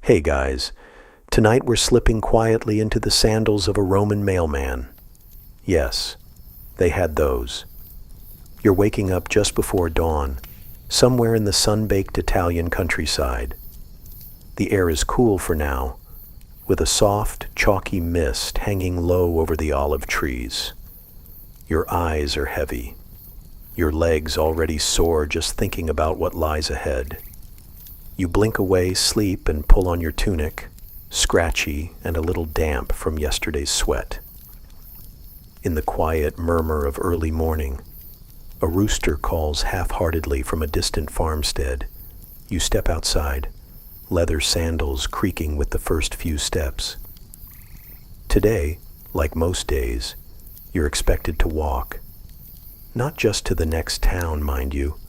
Hey guys, tonight we're slipping quietly into the sandals of a Roman mailman. Yes, they had those. You're waking up just before dawn, somewhere in the sun-baked Italian countryside. The air is cool for now, with a soft, chalky mist hanging low over the olive trees. Your eyes are heavy, your legs already sore just thinking about what lies ahead. You blink away sleep and pull on your tunic, scratchy and a little damp from yesterday's sweat. In the quiet murmur of early morning, a rooster calls half-heartedly from a distant farmstead. You step outside, leather sandals creaking with the first few steps. Today, like most days, you're expected to walk. Not just to the next town, mind you,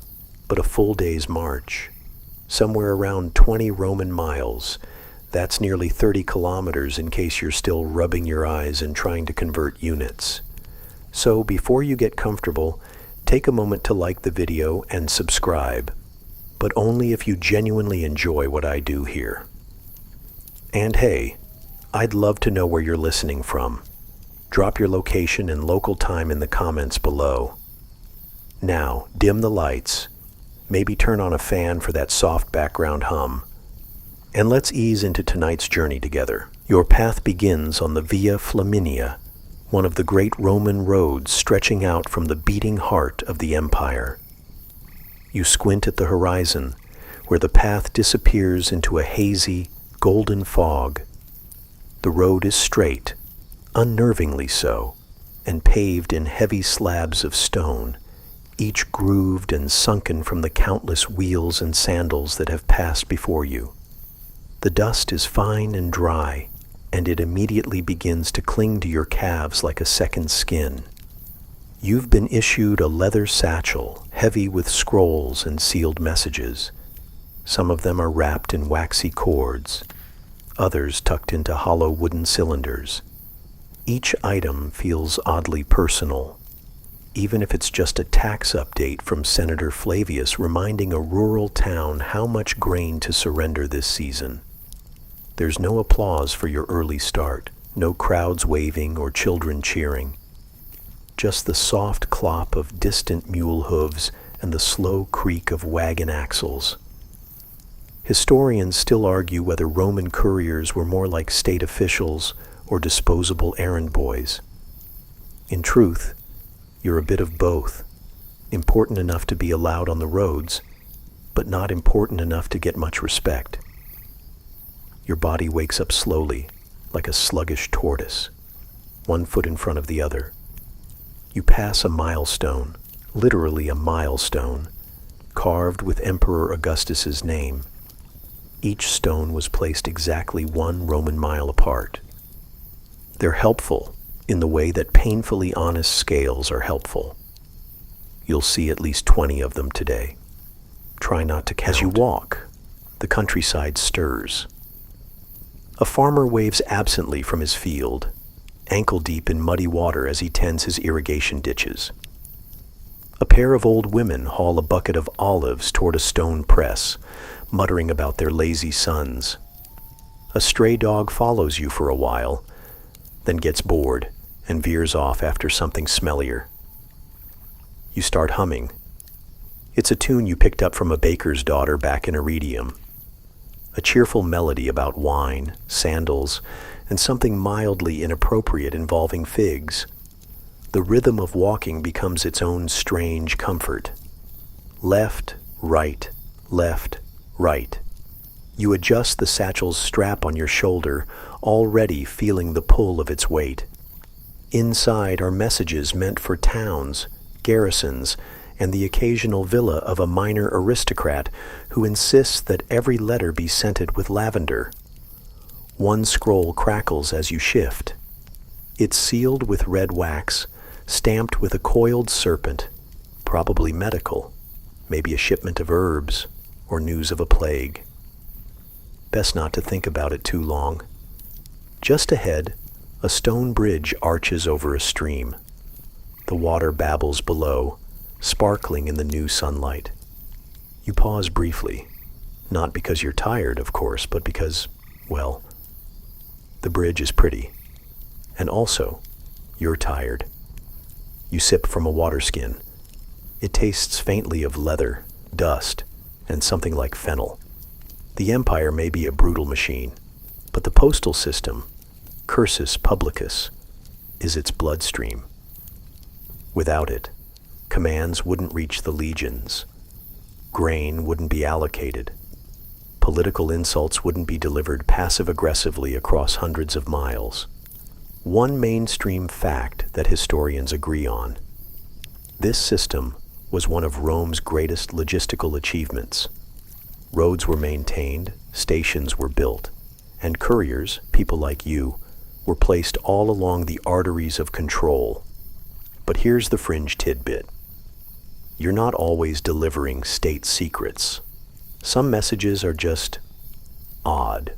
but a full day's march. Somewhere around 20 Roman miles. That's nearly 30 kilometers in case you're still rubbing your eyes and trying to convert units. So before you get comfortable, take a moment to like the video and subscribe, but only if you genuinely enjoy what I do here. And hey, I'd love to know where you're listening from. Drop your location and local time in the comments below. Now, dim the lights. Maybe turn on a fan for that soft background hum. And let's ease into tonight's journey together. Your path begins on the Via Flaminia, one of the great Roman roads stretching out from the beating heart of the empire. You squint at the horizon, where the path disappears into a hazy, golden fog. The road is straight, unnervingly so, and paved in heavy slabs of stone, each grooved and sunken from the countless wheels and sandals that have passed before you. The dust is fine and dry, and it immediately begins to cling to your calves like a second skin. You've been issued a leather satchel, heavy with scrolls and sealed messages. Some of them are wrapped in waxy cords, others tucked into hollow wooden cylinders. Each item feels oddly personal, even if it's just a tax update from Senator Flavius reminding a rural town how much grain to surrender this season. There's no applause for your early start, no crowds waving or children cheering. Just the soft clop of distant mule hooves and the slow creak of wagon axles. Historians still argue whether Roman couriers were more like state officials or disposable errand boys. In truth, you're a bit of both, important enough to be allowed on the roads, but not important enough to get much respect. Your body wakes up slowly, like a sluggish tortoise, one foot in front of the other. You pass a milestone, literally a milestone, carved with Emperor Augustus's name. Each stone was placed exactly 1 Roman mile apart. They're helpful in the way that painfully honest scales are helpful. You'll see at least 20 of them today. Try not to count. As you walk, the countryside stirs. A farmer waves absently from his field, ankle-deep in muddy water as he tends his irrigation ditches. A pair of old women haul a bucket of olives toward a stone press, muttering about their lazy sons. A stray dog follows you for a while, then gets bored and veers off after something smellier. You start humming. It's a tune you picked up from a baker's daughter back in Iridium. A cheerful melody about wine, sandals, and something mildly inappropriate involving figs. The rhythm of walking becomes its own strange comfort. Left, right, left, right. You adjust the satchel's strap on your shoulder, already feeling the pull of its weight. Inside are messages meant for towns, garrisons, and the occasional villa of a minor aristocrat who insists that every letter be scented with lavender. One scroll crackles as you shift. It's sealed with red wax, stamped with a coiled serpent, probably medical, maybe a shipment of herbs, or news of a plague. Best not to think about it too long. Just ahead, a stone bridge arches over a stream. The water babbles below, sparkling in the new sunlight. You pause briefly, not because you're tired, of course, but because Well, the bridge is pretty. And also, you're tired. You sip from a water skin. It tastes faintly of leather, dust, and something like fennel. The Empire may be a brutal machine, but the postal system, cursus publicus, is its bloodstream. Without it, commands wouldn't reach the legions. Grain wouldn't be allocated. Political insults wouldn't be delivered passive-aggressively across hundreds of miles. One mainstream fact that historians agree on: this system was one of Rome's greatest logistical achievements. Roads were maintained, stations were built, and couriers, people like you, were placed all along the arteries of control. But here's the fringe tidbit. You're not always delivering state secrets. Some messages are just odd.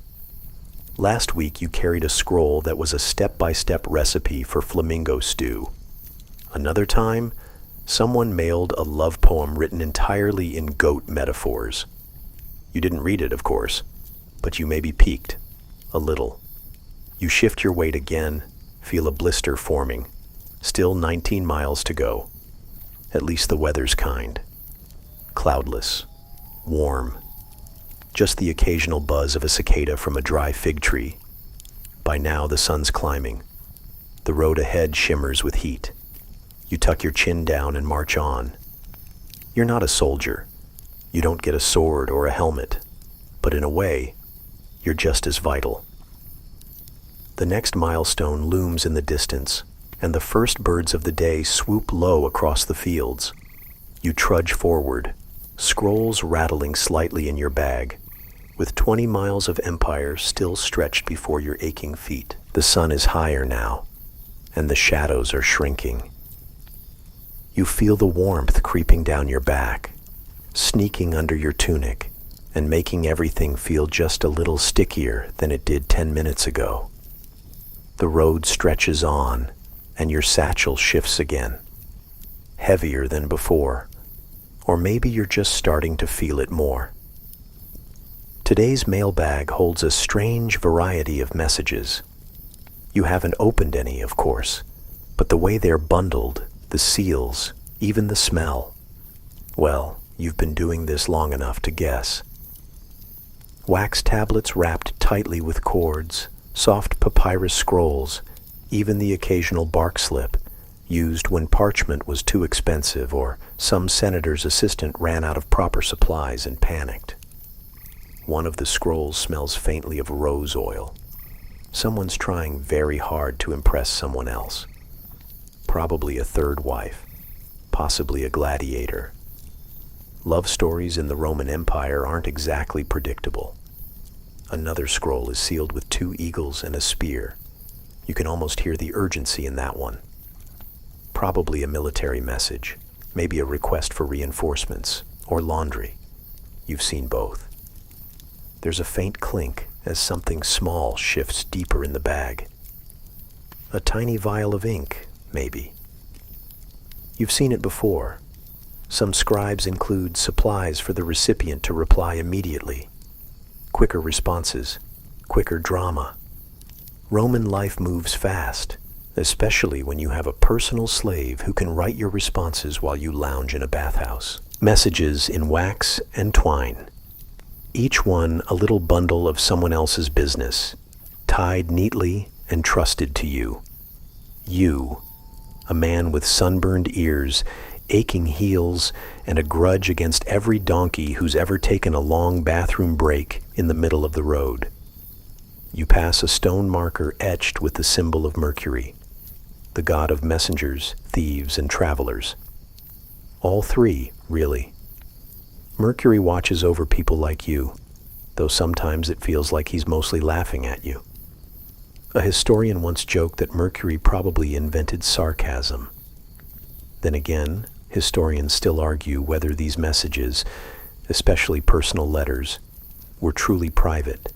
Last week you carried a scroll that was a step-by-step recipe for flamingo stew. Another time, someone mailed a love poem written entirely in goat metaphors. You didn't read it, of course, but you may be piqued. A little. You shift your weight again, feel a blister forming. Still 19 miles to go. At least the weather's kind. Cloudless. Warm. Just the occasional buzz of a cicada from a dry fig tree. By now the sun's climbing. The road ahead shimmers with heat. You tuck your chin down and march on. You're not a soldier. You don't get a sword or a helmet. But in a way, you're just as vital. The next milestone looms in the distance, and the first birds of the day swoop low across the fields. You trudge forward, scrolls rattling slightly in your bag, with 20 miles of empire still stretched before your aching feet. The sun is higher now, and the shadows are shrinking. You feel the warmth creeping down your back, sneaking under your tunic, and making everything feel just a little stickier than it did 10 minutes ago. The road stretches on, and your satchel shifts again, heavier than before, or maybe you're just starting to feel it more. Today's mailbag holds a strange variety of messages. You haven't opened any, of course, but the way they're bundled, the seals, even the smell, well, you've been doing this long enough to guess. Wax tablets wrapped tightly with cords, soft papyrus scrolls, even the occasional bark slip, used when parchment was too expensive or some senator's assistant ran out of proper supplies and panicked. One of the scrolls smells faintly of rose oil. Someone's trying very hard to impress someone else. Probably a third wife, possibly a gladiator. Love stories in the Roman Empire aren't exactly predictable. Another scroll is sealed with 2 eagles and a spear. You can almost hear the urgency in that one. Probably a military message, maybe a request for reinforcements, or laundry. You've seen both. There's a faint clink as something small shifts deeper in the bag. A tiny vial of ink, maybe. You've seen it before. Some scribes include supplies for the recipient to reply immediately. Quicker responses, quicker drama. Roman life moves fast, especially when you have a personal slave who can write your responses while you lounge in a bathhouse. Messages in wax and twine. Each one a little bundle of someone else's business, tied neatly and trusted to you. You, a man with sunburned ears, aching heels, and a grudge against every donkey who's ever taken a long bathroom break in the middle of the road. You pass a stone marker etched with the symbol of Mercury, the god of messengers, thieves, and travelers. All 3, really. Mercury watches over people like you, though sometimes it feels like he's mostly laughing at you. A historian once joked that Mercury probably invented sarcasm. Then again, historians still argue whether these messages, especially personal letters, were truly private,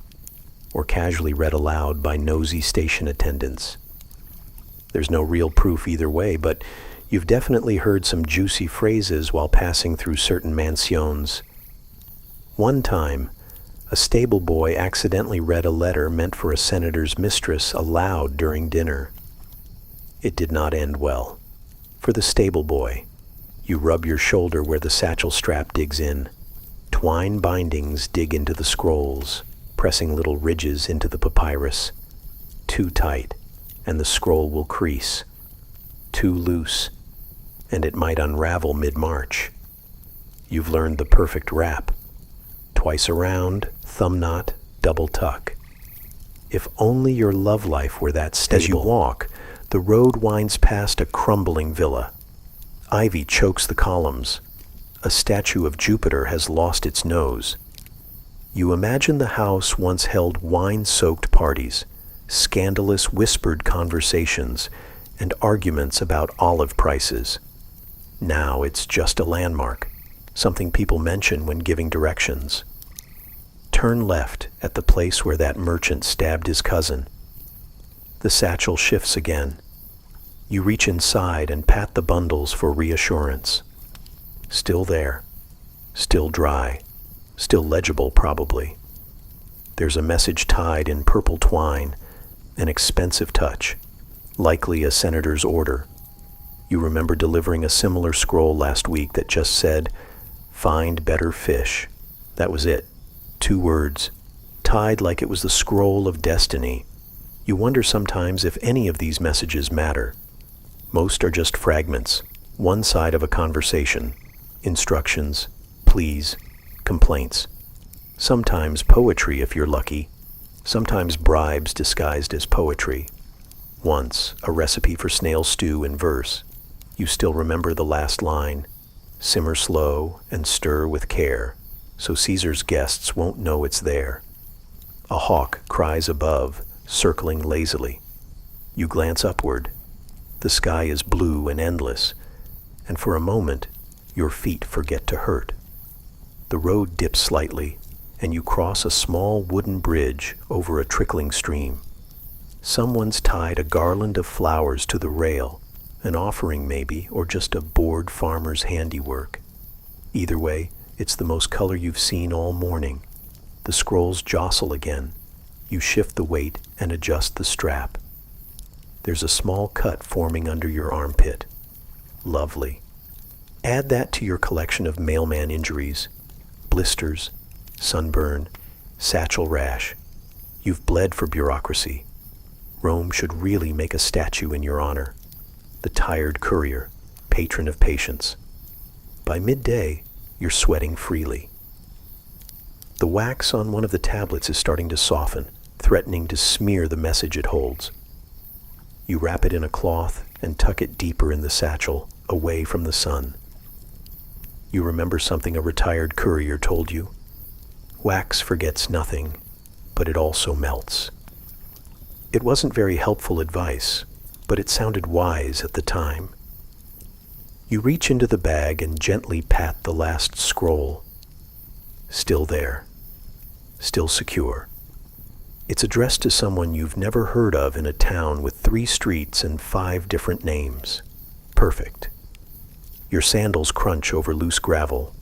or casually read aloud by nosy station attendants. There's no real proof either way, but you've definitely heard some juicy phrases while passing through certain mansions. One time, A stable boy accidentally read a letter meant for a senator's mistress aloud during dinner. It did not end well. For the stable boy, you rub your shoulder where the satchel strap digs in. Twine bindings dig into the scrolls, pressing little ridges into the papyrus. Too tight, and the scroll will crease. Too loose, and it might unravel mid-march. You've learned the perfect wrap. Twice around, thumb knot, double tuck. If only your love life were that stable. As you walk, the road winds past a crumbling villa. Ivy chokes the columns. A statue of Jupiter has lost its nose. You imagine the house once held wine-soaked parties, scandalous whispered conversations, and arguments about olive prices. Now it's just a landmark, something people mention when giving directions. Turn left at the place where that merchant stabbed his cousin. The satchel shifts again. You reach inside and pat the bundles for reassurance. Still there, still dry, still legible probably. There's a message tied in purple twine, an expensive touch, likely a senator's order. You remember delivering a similar scroll last week that just said, "Find better fish." That was it. 2 words, tied like it was the scroll of destiny. You wonder sometimes if any of these messages matter. Most are just fragments, one side of a conversation. Instructions, pleas, complaints. Sometimes poetry if you're lucky. Sometimes bribes disguised as poetry. Once, a recipe for snail stew in verse. You still remember the last line. Simmer slow and stir with care, so Caesar's guests won't know it's there. A hawk cries above, circling lazily. You glance upward. The sky is blue and endless, and for a moment, your feet forget to hurt. The road dips slightly, and you cross a small wooden bridge over a trickling stream. Someone's tied a garland of flowers to the rail, an offering maybe, or just a bored farmer's handiwork. Either way, it's the most color you've seen all morning. The scrolls jostle again. You shift the weight and adjust the strap. There's a small cut forming under your armpit. Lovely. Add that to your collection of mailman injuries. Blisters, sunburn, satchel rash. You've bled for bureaucracy. Rome should really make a statue in your honor. The tired courier, patron of patience. By midday, you're sweating freely. The wax on one of the tablets is starting to soften, threatening to smear the message it holds. You wrap it in a cloth and tuck it deeper in the satchel, away from the sun. You remember something a retired courier told you. Wax forgets nothing, but it also melts. It wasn't very helpful advice, but it sounded wise at the time. You reach into the bag and gently pat the last scroll. Still there, still secure. It's addressed to someone you've never heard of in a town with 3 streets and 5 different names. Perfect. Your sandals crunch over loose gravel.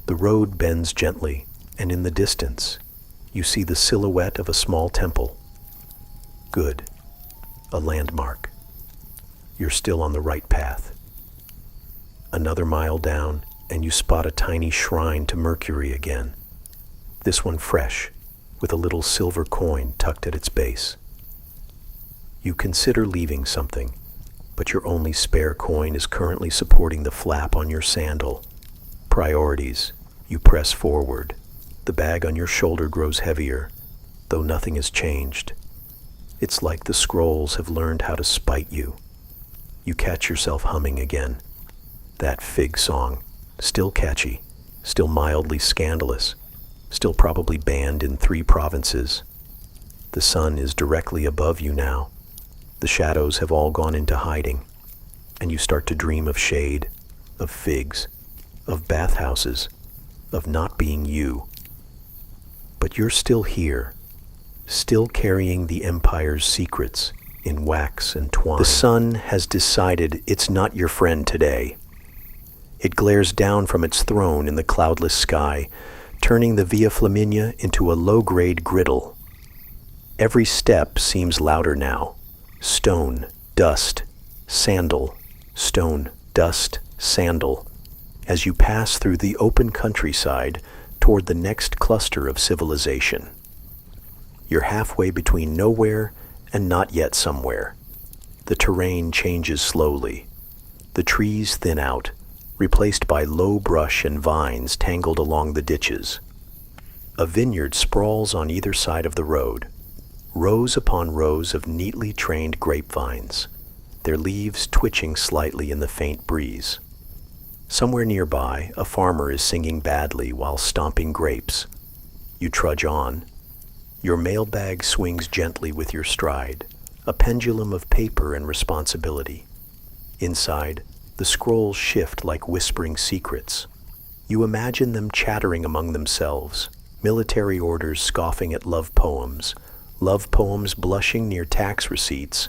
The road bends gently, and in the distance, you see the silhouette of a small temple. Good. A landmark. You're still on the right path. Another mile down, and you spot a tiny shrine to Mercury again. This one fresh, with a little silver coin tucked at its base. You consider leaving something, but your only spare coin is currently supporting the flap on your sandal. Priorities. You press forward. The bag on your shoulder grows heavier, though nothing has changed. It's like the scrolls have learned how to spite you. You catch yourself humming again. That fig song, still catchy, still mildly scandalous, still probably banned in 3 provinces. The sun is directly above you now. The shadows have all gone into hiding, and you start to dream of shade, of figs, of bathhouses, of not being you. But you're still here, still carrying the empire's secrets in wax and twine. The sun has decided it's not your friend today. It glares down from its throne in the cloudless sky, turning the Via Flaminia into a low-grade griddle. Every step seems louder now. Stone, dust, sandal, stone, dust, sandal, as you pass through the open countryside toward the next cluster of civilization. You're halfway between nowhere and not yet somewhere. The terrain changes slowly. The trees thin out, replaced by low brush and vines tangled along the ditches. A vineyard sprawls on either side of the road, rows upon rows of neatly trained grapevines, their leaves twitching slightly in the faint breeze. Somewhere nearby, a farmer is singing badly while stomping grapes. You trudge on. Your mailbag swings gently with your stride, a pendulum of paper and responsibility. Inside, the scrolls shift like whispering secrets. You imagine them chattering among themselves, military orders scoffing at love poems blushing near tax receipts,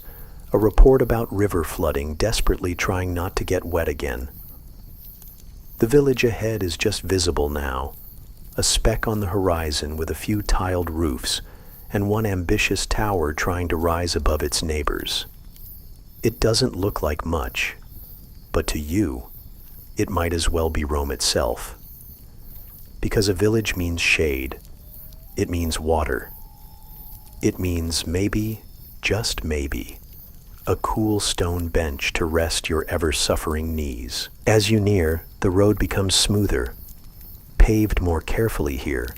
a report about river flooding desperately trying not to get wet again. The village ahead is just visible now, a speck on the horizon with a few tiled roofs and one ambitious tower trying to rise above its neighbors. It doesn't look like much, but to you, it might as well be Rome itself. Because a village means shade, it means water. It means maybe, just maybe, a cool stone bench to rest your ever-suffering knees. As you near, the road becomes smoother, paved more carefully here.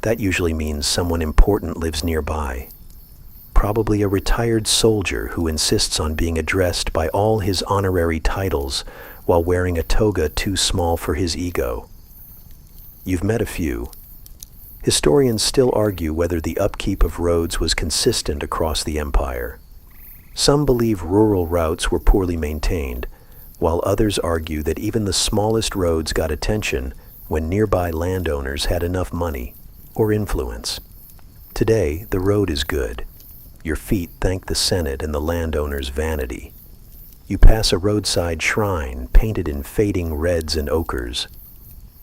That usually means someone important lives nearby. Probably a retired soldier who insists on being addressed by all his honorary titles while wearing a toga too small for his ego. You've met a few. Historians still argue whether the upkeep of roads was consistent across the empire. Some believe rural routes were poorly maintained, while others argue that even the smallest roads got attention when nearby landowners had enough money or influence. Today, the road is good. Your feet thank the Senate and the landowner's vanity. You pass a roadside shrine painted in fading reds and ochres.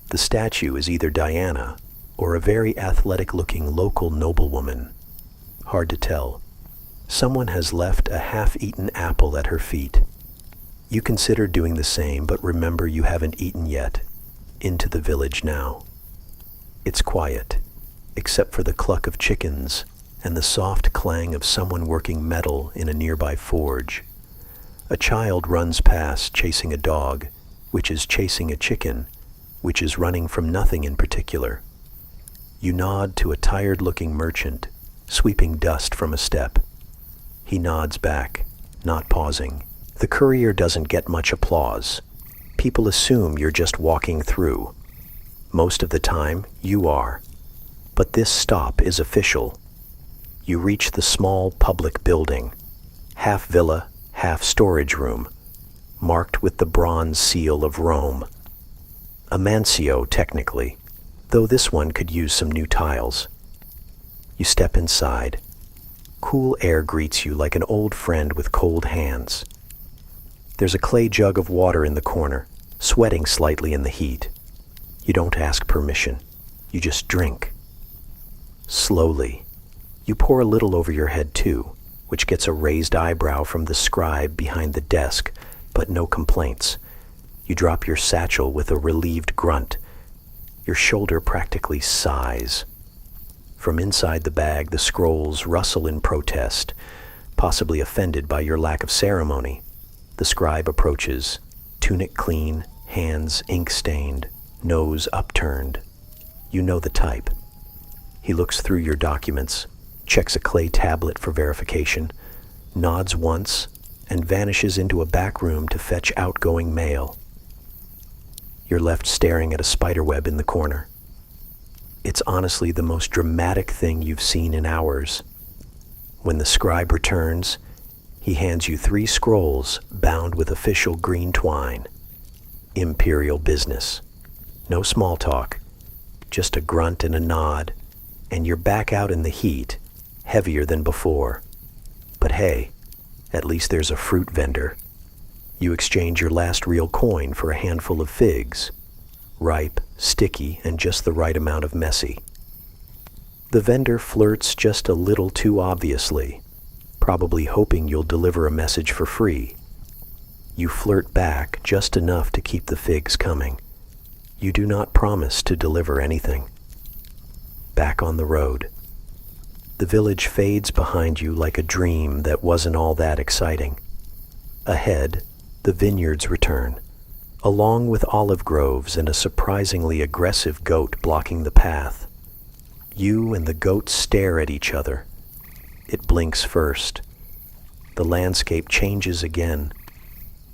The statue is either Diana or a very athletic-looking local noblewoman. Hard to tell. Someone has left a half-eaten apple at her feet. You consider doing the same, but remember you haven't eaten yet. Into the village now. It's quiet, except for the cluck of chickens and the soft clang of someone working metal in a nearby forge. A child runs past chasing a dog, which is chasing a chicken, which is running from nothing in particular. You nod to a tired-looking merchant, sweeping dust from a step. He nods back, not pausing. The courier doesn't get much applause. People assume you're just walking through. Most of the time, you are. But this stop is official. You reach the small public building, half villa, half storage room, marked with the bronze seal of Rome. A mansio, technically, though this one could use some new tiles. You step inside. Cool air greets you like an old friend with cold hands. There's a clay jug of water in the corner, sweating slightly in the heat. You don't ask permission. You just drink. Slowly. You pour a little over your head too, which gets a raised eyebrow from the scribe behind the desk, but no complaints. You drop your satchel with a relieved grunt. Your shoulder practically sighs. From inside the bag, the scrolls rustle in protest, possibly offended by your lack of ceremony. The scribe approaches, tunic clean, hands ink-stained, nose upturned. You know the type. He looks through your documents, checks a clay tablet for verification, nods once, and vanishes into a back room to fetch outgoing mail. You're left staring at a spiderweb in the corner. It's honestly the most dramatic thing you've seen in hours. When the scribe returns, he hands you 3 scrolls bound with official green twine. Imperial business. No small talk, just a grunt and a nod, and you're back out in the heat, heavier than before. But hey, at least there's a fruit vendor. You exchange your last real coin for a handful of figs. ripe, sticky, and just the right amount of messy. The vendor flirts just a little too obviously, probably hoping you'll deliver a message for free. You flirt back just enough to keep the figs coming. You do not promise to deliver anything. Back on the road. The village fades behind you like a dream that wasn't all that exciting. Ahead, the vineyards return, along with olive groves and a surprisingly aggressive goat blocking the path. You and the goat stare at each other. It blinks first. The landscape changes again.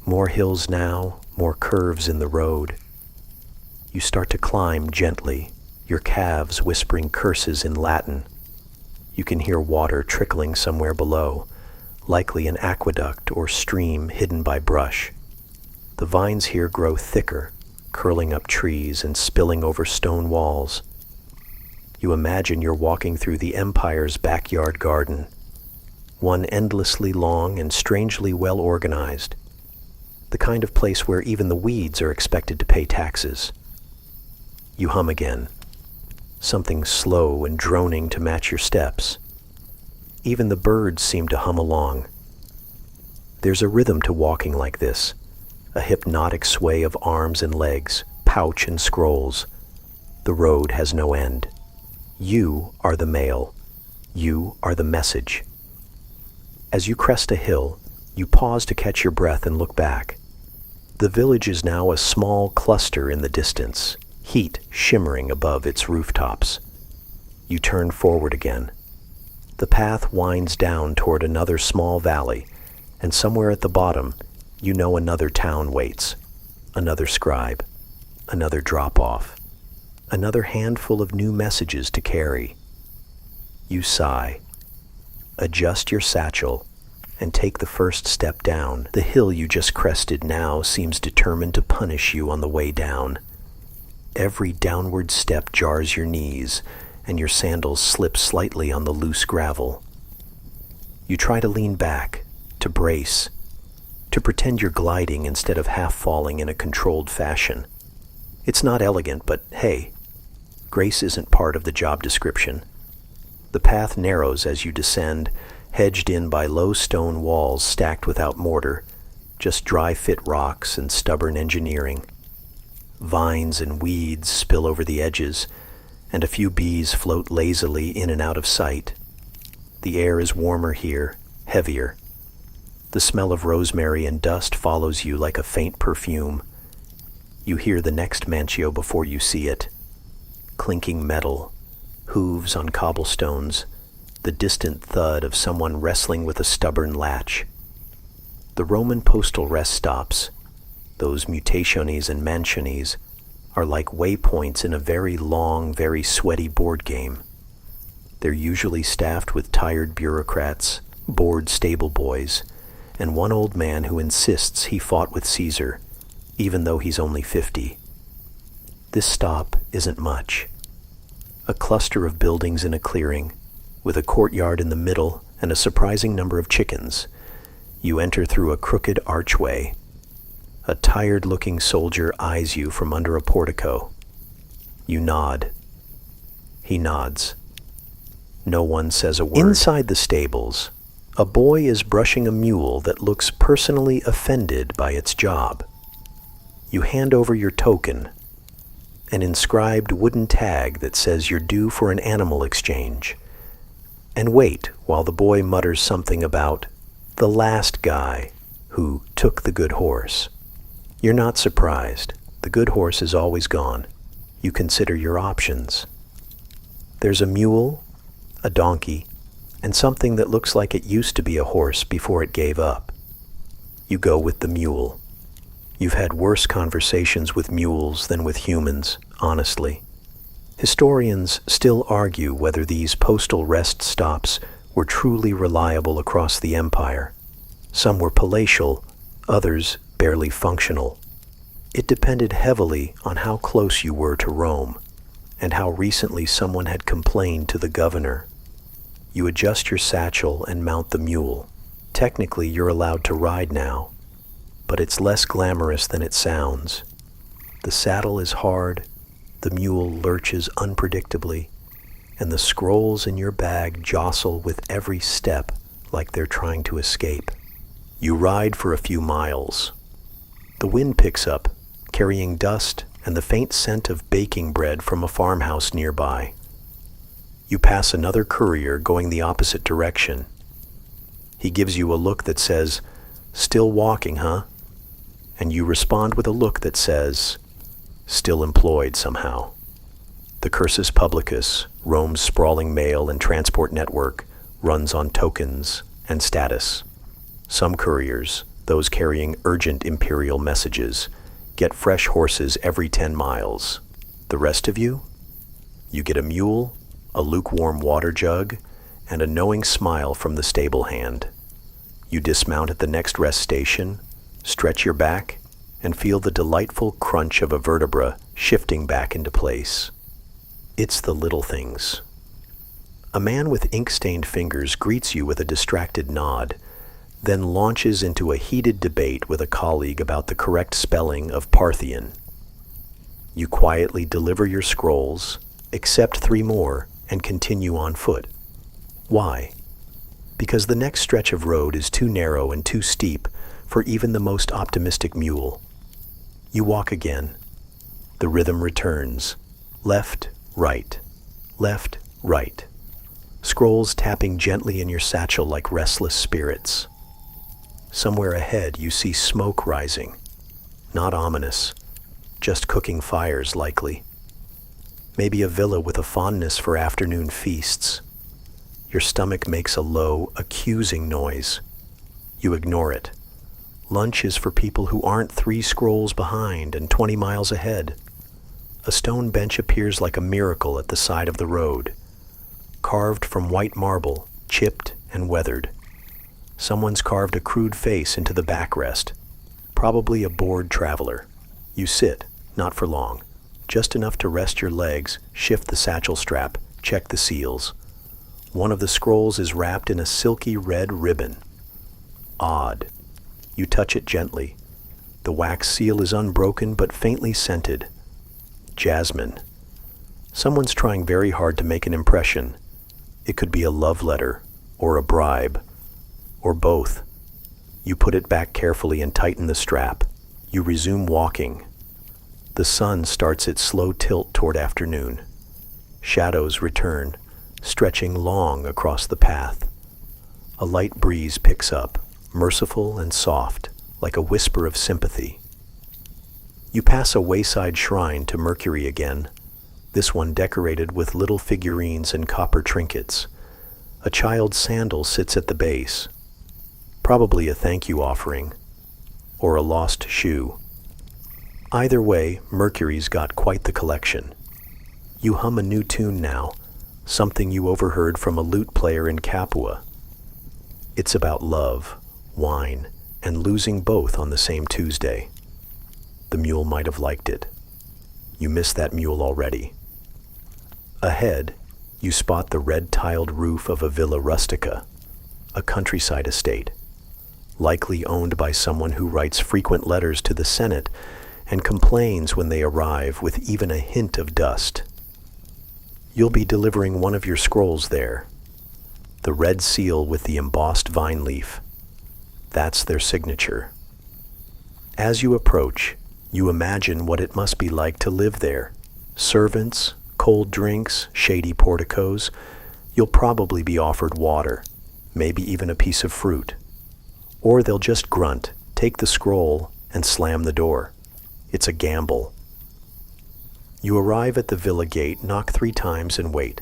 More hills now, more curves in the road. You start to climb gently, your calves whispering curses in Latin. You can hear water trickling somewhere below, likely an aqueduct or stream hidden by brush. The vines here grow thicker, curling up trees and spilling over stone walls. You imagine you're walking through the empire's backyard garden, one endlessly long and strangely well organized, the kind of place where even the weeds are expected to pay taxes. You hum again, something slow and droning to match your steps. Even the birds seem to hum along. There's a rhythm to walking like this, a hypnotic sway of arms and legs, pouch and scrolls. The road has no end. You are the mail. You are the message. As you crest a hill, you pause to catch your breath and look back. The village is now a small cluster in the distance, heat shimmering above its rooftops. You turn forward again. The path winds down toward another small valley, and somewhere at the bottom, you know another town waits, another scribe, another drop-off, another handful of new messages to carry. You sigh, adjust your satchel, and take the first step down. The hill you just crested now seems determined to punish you on the way down. Every downward step jars your knees, and your sandals slip slightly on the loose gravel. You try to lean back, to brace, to pretend you're gliding instead of half falling in a controlled fashion. It's not elegant, but hey, grace isn't part of the job description. The path narrows as you descend, hedged in by low stone walls stacked without mortar, just dry-fit rocks and stubborn engineering. Vines and weeds spill over the edges, and a few bees float lazily in and out of sight. The air is warmer here, heavier. The smell of rosemary and dust follows you like a faint perfume. You hear the next manchio before you see it. Clinking metal, hooves on cobblestones, the distant thud of someone wrestling with a stubborn latch. The Roman postal rest stops, those mutationes and mansiones, are like waypoints in a very long, very sweaty board game. They're usually staffed with tired bureaucrats, bored stable boys, and one old man who insists he fought with Caesar, even though he's only 50. This stop isn't much. A cluster of buildings in a clearing, with a courtyard in the middle and a surprising number of chickens. You enter through a crooked archway. A tired-looking soldier eyes you from under a portico. You nod. He nods. No one says a word. Inside the stables, a boy is brushing a mule that looks personally offended by its job. You hand over your token, an inscribed wooden tag that says you're due for an animal exchange, and wait while the boy mutters something about the last guy who took the good horse. You're not surprised. The good horse is always gone. You consider your options. There's a mule, a donkey, and something that looks like it used to be a horse before it gave up. You go with the mule. You've had worse conversations with mules than with humans, honestly. Historians still argue whether these postal rest stops were truly reliable across the empire. Some were palatial, others barely functional. It depended heavily on how close you were to Rome, and how recently someone had complained to the governor. You adjust your satchel and mount the mule. Technically, you're allowed to ride now, but it's less glamorous than it sounds. The saddle is hard, the mule lurches unpredictably, and the scrolls in your bag jostle with every step like they're trying to escape. You ride for a few miles. The wind picks up, carrying dust and the faint scent of baking bread from a farmhouse nearby. You pass another courier going the opposite direction. He gives you a look that says, "Still walking, huh?" And you respond with a look that says, "Still employed somehow." The cursus publicus, Rome's sprawling mail and transport network, runs on tokens and status. Some couriers, those carrying urgent imperial messages, get fresh horses every 10 miles. The rest of you? You get a mule, a lukewarm water jug, and a knowing smile from the stable hand. You dismount at the next rest station, stretch your back, and feel the delightful crunch of a vertebra shifting back into place. It's the little things. A man with ink-stained fingers greets you with a distracted nod, then launches into a heated debate with a colleague about the correct spelling of Parthian. You quietly deliver your scrolls, accept 3 more, and continue on foot. Why? Because the next stretch of road is too narrow and too steep for even the most optimistic mule. You walk again. The rhythm returns. Left, right. Left, right. Scrolls tapping gently in your satchel like restless spirits. Somewhere ahead you see smoke rising. Not ominous, just cooking fires likely. Maybe a villa with a fondness for afternoon feasts. Your stomach makes a low, accusing noise. You ignore it. Lunch is for people who aren't 3 scrolls behind and 20 miles ahead. A stone bench appears like a miracle at the side of the road. Carved from white marble, chipped and weathered. Someone's carved a crude face into the backrest. Probably a bored traveler. You sit, not for long. Just enough to rest your legs, shift the satchel strap, check the seals. One of the scrolls is wrapped in a silky red ribbon. Odd. You touch it gently. The wax seal is unbroken but faintly scented. Jasmine. Someone's trying very hard to make an impression. It could be a love letter, or a bribe, or both. You put it back carefully and tighten the strap. You resume walking. The sun starts its slow tilt toward afternoon. Shadows return, stretching long across the path. A light breeze picks up, merciful and soft, like a whisper of sympathy. You pass a wayside shrine to Mercury again, this one decorated with little figurines and copper trinkets. A child's sandal sits at the base, probably a thank you offering, or a lost shoe. Either way, Mercury's got quite the collection. You hum a new tune now, something you overheard from a lute player in Capua. It's about love, wine, and losing both on the same Tuesday. The mule might have liked it. You miss that mule already. Ahead, you spot the red-tiled roof of a villa rustica, a countryside estate, likely owned by someone who writes frequent letters to the Senate and complains when they arrive with even a hint of dust. You'll be delivering one of your scrolls there, the red seal with the embossed vine leaf. That's their signature. As you approach, you imagine what it must be like to live there. Servants, cold drinks, shady porticos. You'll probably be offered water, maybe even a piece of fruit. Or they'll just grunt, take the scroll, and slam the door. It's a gamble. You arrive at the villa gate, knock 3 times, and wait.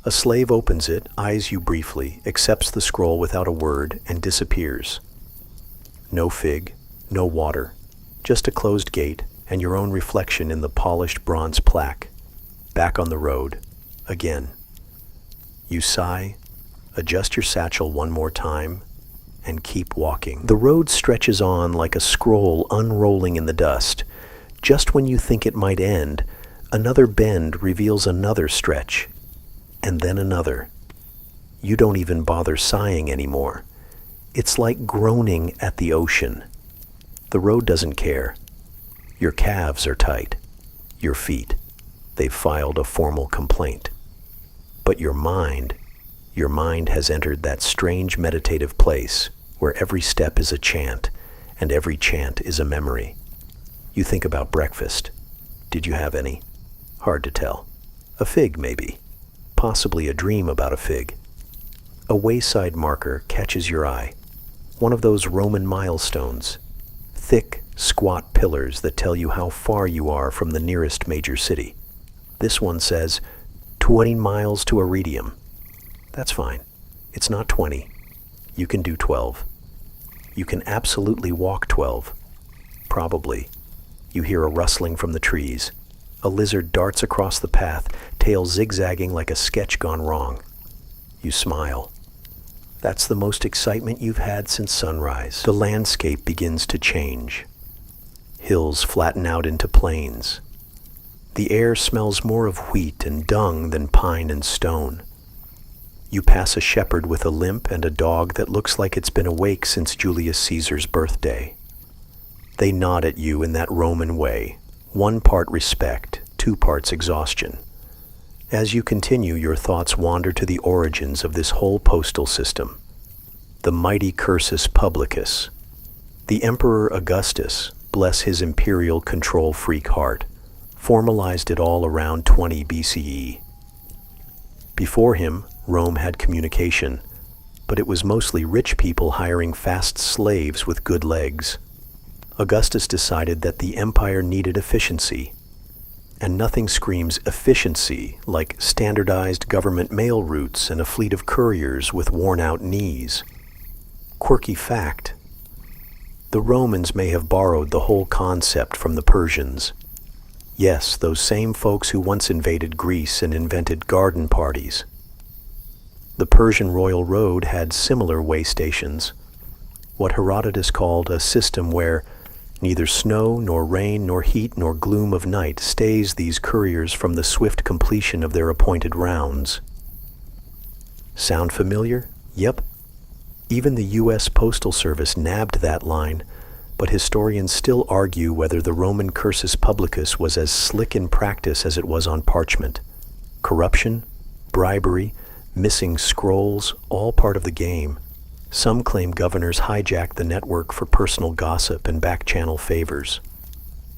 A slave opens it, eyes you briefly, accepts the scroll without a word, and disappears. No fig, no water, just a closed gate and your own reflection in the polished bronze plaque. Back on the road, again. You sigh, adjust your satchel one more time, and keep walking. The road stretches on like a scroll unrolling in the dust. Just when you think it might end, another bend reveals another stretch, and then another. You don't even bother sighing anymore. It's like groaning at the ocean. The road doesn't care. Your calves are tight. Your feet, they've filed a formal complaint. But your mind has entered that strange meditative place where every step is a chant and every chant is a memory. You think about breakfast. Did you have any? Hard to tell. A fig, maybe. Possibly a dream about a fig. A wayside marker catches your eye. One of those Roman milestones. Thick, squat pillars that tell you how far you are from the nearest major city. This one says, 20 miles to Iridium. That's fine. It's not 20. You can do 12. You can absolutely walk 12. Probably. You hear a rustling from the trees. A lizard darts across the path, tail zigzagging like a sketch gone wrong. You smile. That's the most excitement you've had since sunrise. The landscape begins to change. Hills flatten out into plains. The air smells more of wheat and dung than pine and stone. You pass a shepherd with a limp and a dog that looks like it's been awake since Julius Caesar's birthday. They nod at you in that Roman way, 1 part respect, 2 parts exhaustion. As you continue, your thoughts wander to the origins of this whole postal system. The mighty cursus publicus. The Emperor Augustus, bless his imperial control freak heart, formalized it all around 20 BCE. Before him, Rome had communication, but it was mostly rich people hiring fast slaves with good legs. Augustus decided that the empire needed efficiency, and nothing screams efficiency like standardized government mail routes and a fleet of couriers with worn-out knees. Quirky fact: the Romans may have borrowed the whole concept from the Persians. Yes, those same folks who once invaded Greece and invented garden parties. The Persian royal road had similar way stations, what Herodotus called a system where neither snow, nor rain, nor heat, nor gloom of night stays these couriers from the swift completion of their appointed rounds. Sound familiar? Yep. Even the U.S. Postal Service nabbed that line, but historians still argue whether the Roman cursus publicus was as slick in practice as it was on parchment. Corruption, bribery, missing scrolls, all part of the game. Some claim governors hijacked the network for personal gossip and back-channel favors.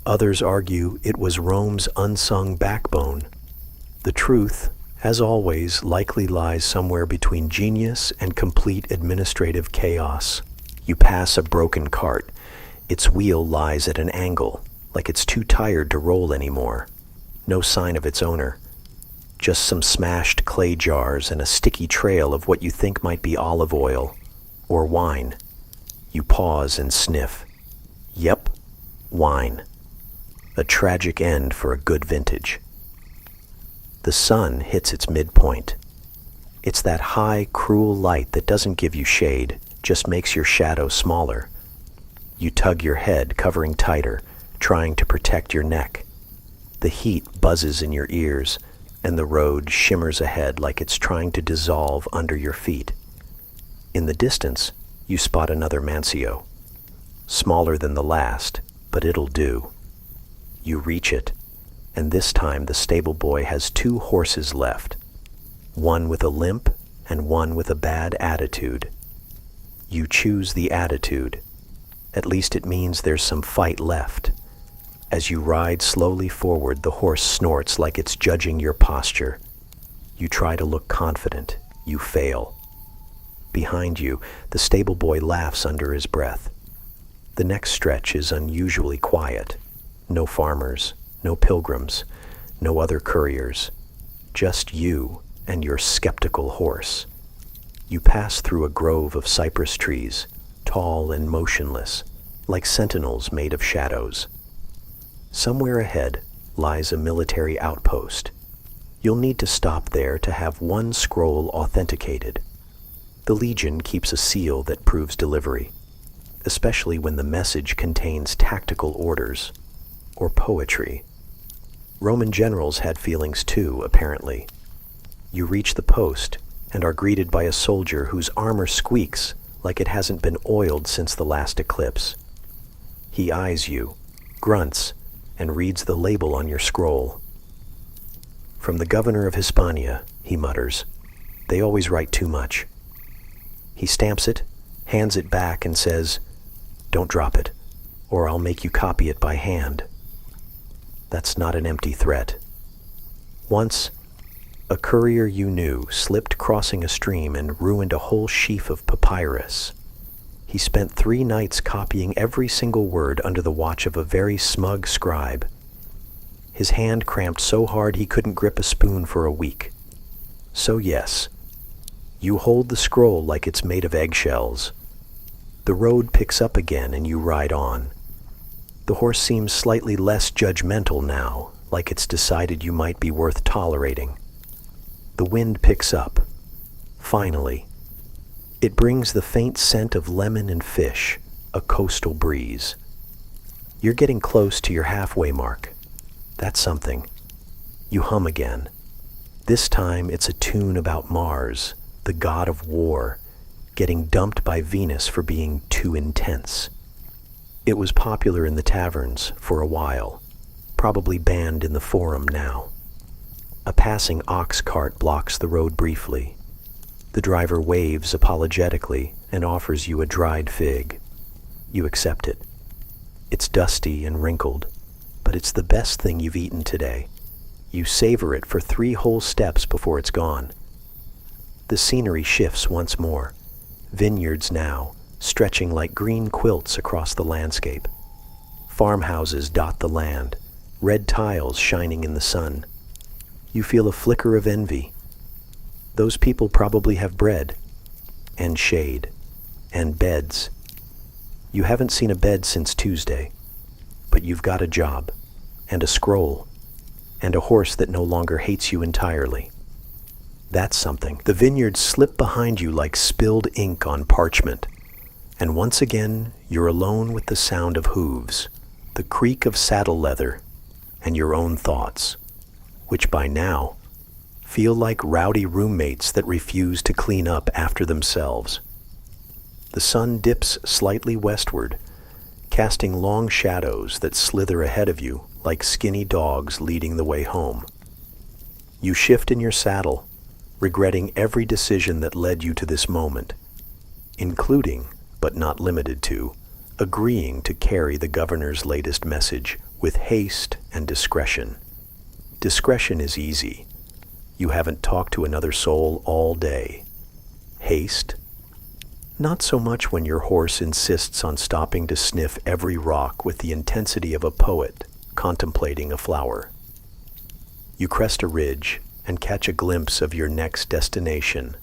Others argue it was Rome's unsung backbone. The truth, as always, likely lies somewhere between genius and complete administrative chaos. You pass a broken cart. Its wheel lies at an angle, like it's too tired to roll anymore. No sign of its owner. Just some smashed clay jars and a sticky trail of what you think might be olive oil. Or wine. You pause and sniff. Yep, wine. A tragic end for a good vintage. The sun hits its midpoint. It's that high, cruel light that doesn't give you shade, just makes your shadow smaller. You tug your head, covering tighter, trying to protect your neck. The heat buzzes in your ears, and the road shimmers ahead like it's trying to dissolve under your feet. In the distance, you spot another Mancio. Smaller than the last, but it'll do. You reach it, and this time the stable boy has 2 horses left. One with a limp and one with a bad attitude. You choose the attitude. At least it means there's some fight left. As you ride slowly forward, the horse snorts like it's judging your posture. You try to look confident. You fail. Behind you, the stable boy laughs under his breath. The next stretch is unusually quiet. No farmers, no pilgrims, no other couriers. Just you and your skeptical horse. You pass through a grove of cypress trees, tall and motionless, like sentinels made of shadows. Somewhere ahead lies a military outpost. You'll need to stop there to have one scroll authenticated. The Legion keeps a seal that proves delivery, especially when the message contains tactical orders or poetry. Roman generals had feelings too, apparently. You reach the post and are greeted by a soldier whose armor squeaks like it hasn't been oiled since the last eclipse. He eyes you, grunts, and reads the label on your scroll. "From the governor of Hispania," he mutters. "They always write too much." He stamps it, hands it back, and says, "Don't drop it, or I'll make you copy it by hand." That's not an empty threat. Once, a courier you knew slipped crossing a stream and ruined a whole sheaf of papyrus. He spent 3 nights copying every single word under the watch of a very smug scribe. His hand cramped so hard he couldn't grip a spoon for a week. So yes, you hold the scroll like it's made of eggshells. The road picks up again and you ride on. The horse seems slightly less judgmental now, like it's decided you might be worth tolerating. The wind picks up. Finally. It brings the faint scent of lemon and fish, a coastal breeze. You're getting close to your halfway mark. That's something. You hum again. This time it's a tune about Mars, the god of war, getting dumped by Venus for being too intense. It was popular in the taverns for a while, probably banned in the forum now. A passing ox cart blocks the road briefly. The driver waves apologetically and offers you a dried fig. You accept it. It's dusty and wrinkled, but it's the best thing you've eaten today. You savor it for 3 whole steps before it's gone. The scenery shifts once more. Vineyards now, stretching like green quilts across the landscape. Farmhouses dot the land, red tiles shining in the sun. You feel a flicker of envy. Those people probably have bread, and shade, and beds. You haven't seen a bed since Tuesday, but you've got a job, and a scroll, and a horse that no longer hates you entirely. That's something. The vineyards slip behind you like spilled ink on parchment, and once again you're alone with the sound of hooves, the creak of saddle leather, and your own thoughts, which by now feel like rowdy roommates that refuse to clean up after themselves. The sun dips slightly westward, casting long shadows that slither ahead of you like skinny dogs leading the way home. You shift in your saddle, regretting every decision that led you to this moment, including, but not limited to, agreeing to carry the governor's latest message with haste and discretion. Discretion is easy. You haven't talked to another soul all day. Haste? Not so much when your horse insists on stopping to sniff every rock with the intensity of a poet contemplating a flower. You crest a ridge and catch a glimpse of your next destination,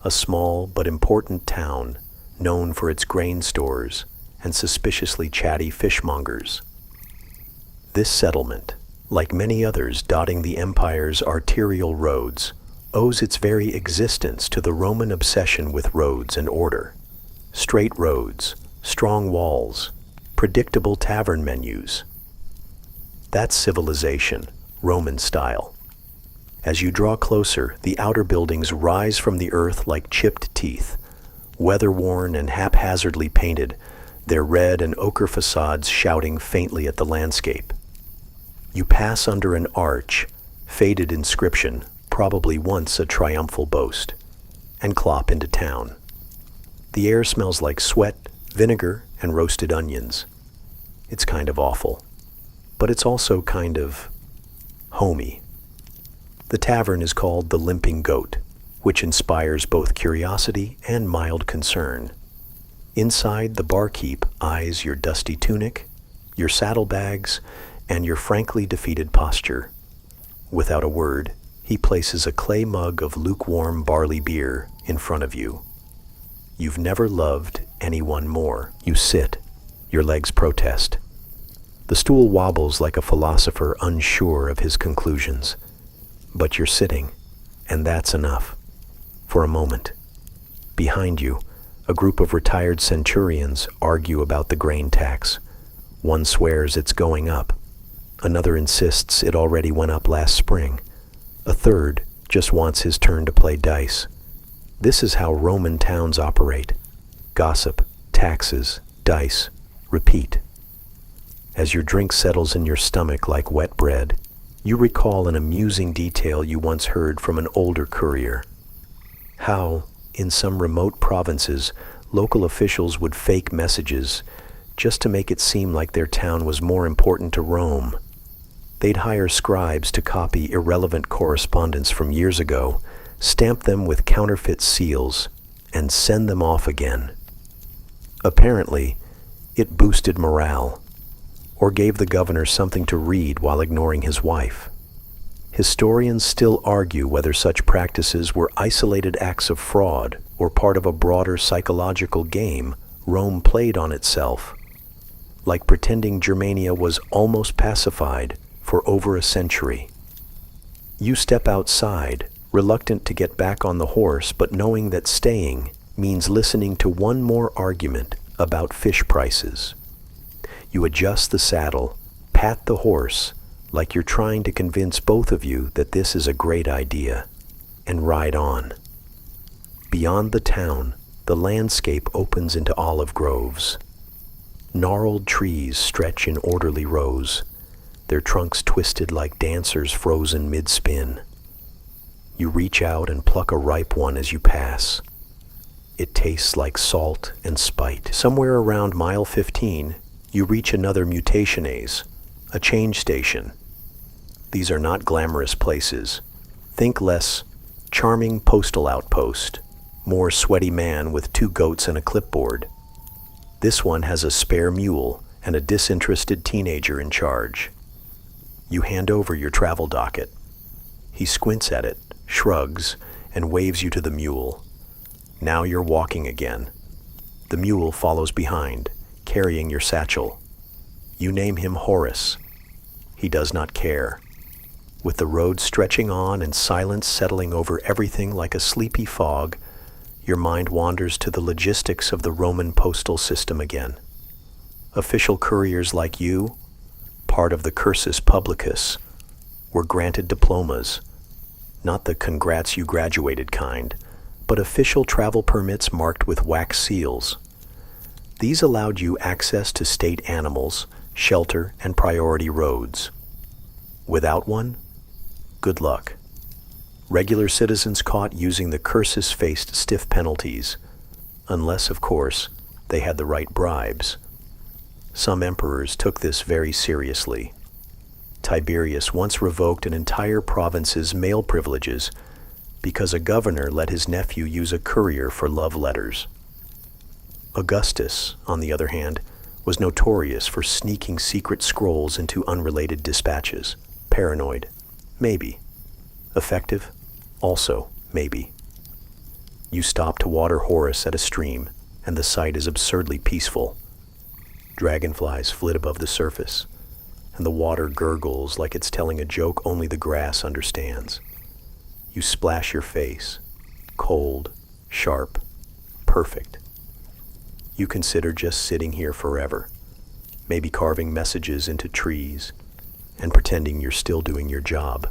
a small but important town known for its grain stores and suspiciously chatty fishmongers. This settlement, like many others dotting the empire's arterial roads, owes its very existence to the Roman obsession with roads and order. Straight roads, strong walls, predictable tavern menus. That's civilization, Roman style. As you draw closer, the outer buildings rise from the earth like chipped teeth, weather-worn and haphazardly painted, their red and ochre facades shouting faintly at the landscape. You pass under an arch, faded inscription, probably once a triumphal boast, and clop into town. The air smells like sweat, vinegar, and roasted onions. It's kind of awful, but it's also kind of homey. The tavern is called the Limping Goat, which inspires both curiosity and mild concern. Inside, the barkeep eyes your dusty tunic, your saddlebags, and your frankly defeated posture. Without a word, he places a clay mug of lukewarm barley beer in front of you. You've never loved anyone more. You sit, your legs protest. The stool wobbles like a philosopher unsure of his conclusions. But you're sitting, and that's enough. For a moment. Behind you, a group of retired centurions argue about the grain tax. One swears it's going up. Another insists it already went up last spring. A third just wants his turn to play dice. This is how Roman towns operate. Gossip, taxes, dice, repeat. As your drink settles in your stomach like wet bread, you recall an amusing detail you once heard from an older courier. How, in some remote provinces, local officials would fake messages just to make it seem like their town was more important to Rome. They'd hire scribes to copy irrelevant correspondence from years ago, stamp them with counterfeit seals, and send them off again. Apparently, it boosted morale, or gave the governor something to read while ignoring his wife. Historians still argue whether such practices were isolated acts of fraud or part of a broader psychological game Rome played on itself, like pretending Germania was almost pacified for over a century. You step outside, reluctant to get back on the horse, but knowing that staying means listening to one more argument about fish prices. You adjust the saddle, pat the horse, like you're trying to convince both of you that this is a great idea, and ride on. Beyond the town, the landscape opens into olive groves. Gnarled trees stretch in orderly rows, their trunks twisted like dancers frozen mid-spin. You reach out and pluck a ripe one as you pass. It tastes like salt and spite. Somewhere around mile 15, you reach another mutationase, a change station. These are not glamorous places. Think less charming postal outpost, more sweaty man with 2 goats and a clipboard. This one has a spare mule and a disinterested teenager in charge. You hand over your travel docket. He squints at it, shrugs, and waves you to the mule. Now you're walking again. The mule follows behind, carrying your satchel. You name him Horace. He does not care. With the road stretching on and silence settling over everything like a sleepy fog, your mind wanders to the logistics of the Roman postal system again. Official couriers like you, part of the cursus publicus, were granted diplomas, not the congrats you graduated kind, but official travel permits marked with wax seals. These allowed you access to state animals, shelter, and priority roads. Without one, good luck. Regular citizens caught using the cursus faced stiff penalties, unless, of course, they had the right bribes. Some emperors took this very seriously. Tiberius once revoked an entire province's mail privileges because a governor let his nephew use a courier for love letters. Augustus, on the other hand, was notorious for sneaking secret scrolls into unrelated dispatches. Paranoid? Maybe. Effective? Also, maybe. You stop to water Horace at a stream, and the sight is absurdly peaceful. Dragonflies flit above the surface, and the water gurgles like it's telling a joke only the grass understands. You splash your face. Cold, sharp, perfect. You consider just sitting here forever, maybe carving messages into trees, and pretending you're still doing your job.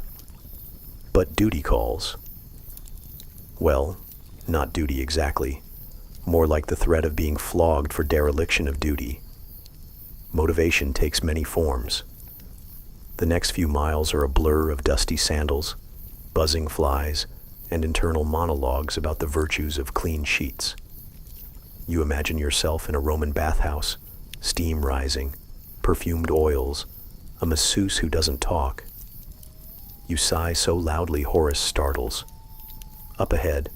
But duty calls. Well, not duty exactly, more like the threat of being flogged for dereliction of duty. Motivation takes many forms. The next few miles are a blur of dusty sandals, buzzing flies, and internal monologues about the virtues of clean sheets. You imagine yourself in a Roman bathhouse, steam rising, perfumed oils, a masseuse who doesn't talk. You sigh so loudly Horace startles. Up ahead,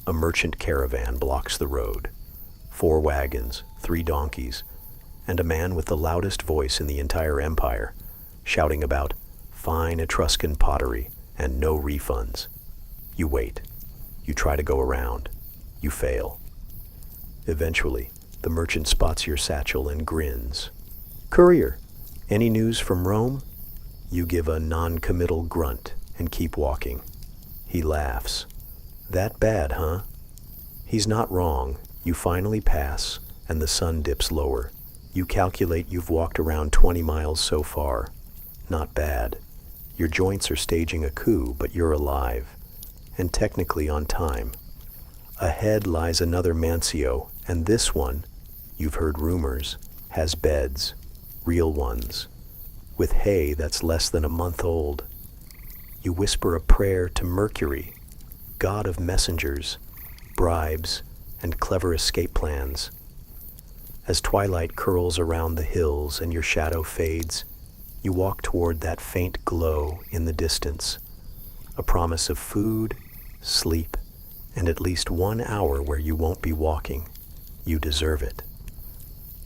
a merchant caravan blocks the road. 4 wagons, 3 donkeys, and a man with the loudest voice in the entire empire, shouting about fine Etruscan pottery and no refunds. You wait. You try to go around. You fail. Eventually, the merchant spots your satchel and grins. "Courier, any news from Rome?" You give a non-committal grunt and keep walking. He laughs. "That bad, huh?" He's not wrong. You finally pass, and the sun dips lower. You calculate you've walked around 20 miles so far. Not bad. Your joints are staging a coup, but you're alive, and technically on time. Ahead lies another mansio, and this one, you've heard rumors, has beds. real ones, with hay that's less than a month old. You whisper a prayer to Mercury, god of messengers, bribes, and clever escape plans. As twilight curls around the hills and your shadow fades, you walk toward that faint glow in the distance, a promise of food, sleep, and at least 1 hour where you won't be walking. You deserve it.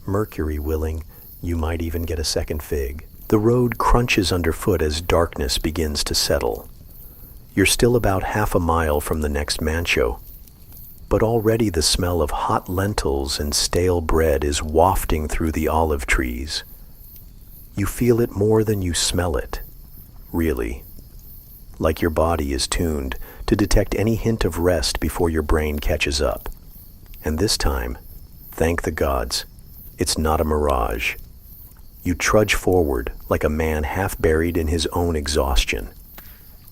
Mercury willing, you might even get a second fig. The road crunches underfoot as darkness begins to settle. You're still about half a mile from the next mancho, but already the smell of hot lentils and stale bread is wafting through the olive trees. You feel it more than you smell it, really. Like your body is tuned to detect any hint of rest before your brain catches up. And this time, thank the gods, it's not a mirage. You trudge forward like a man half buried in his own exhaustion.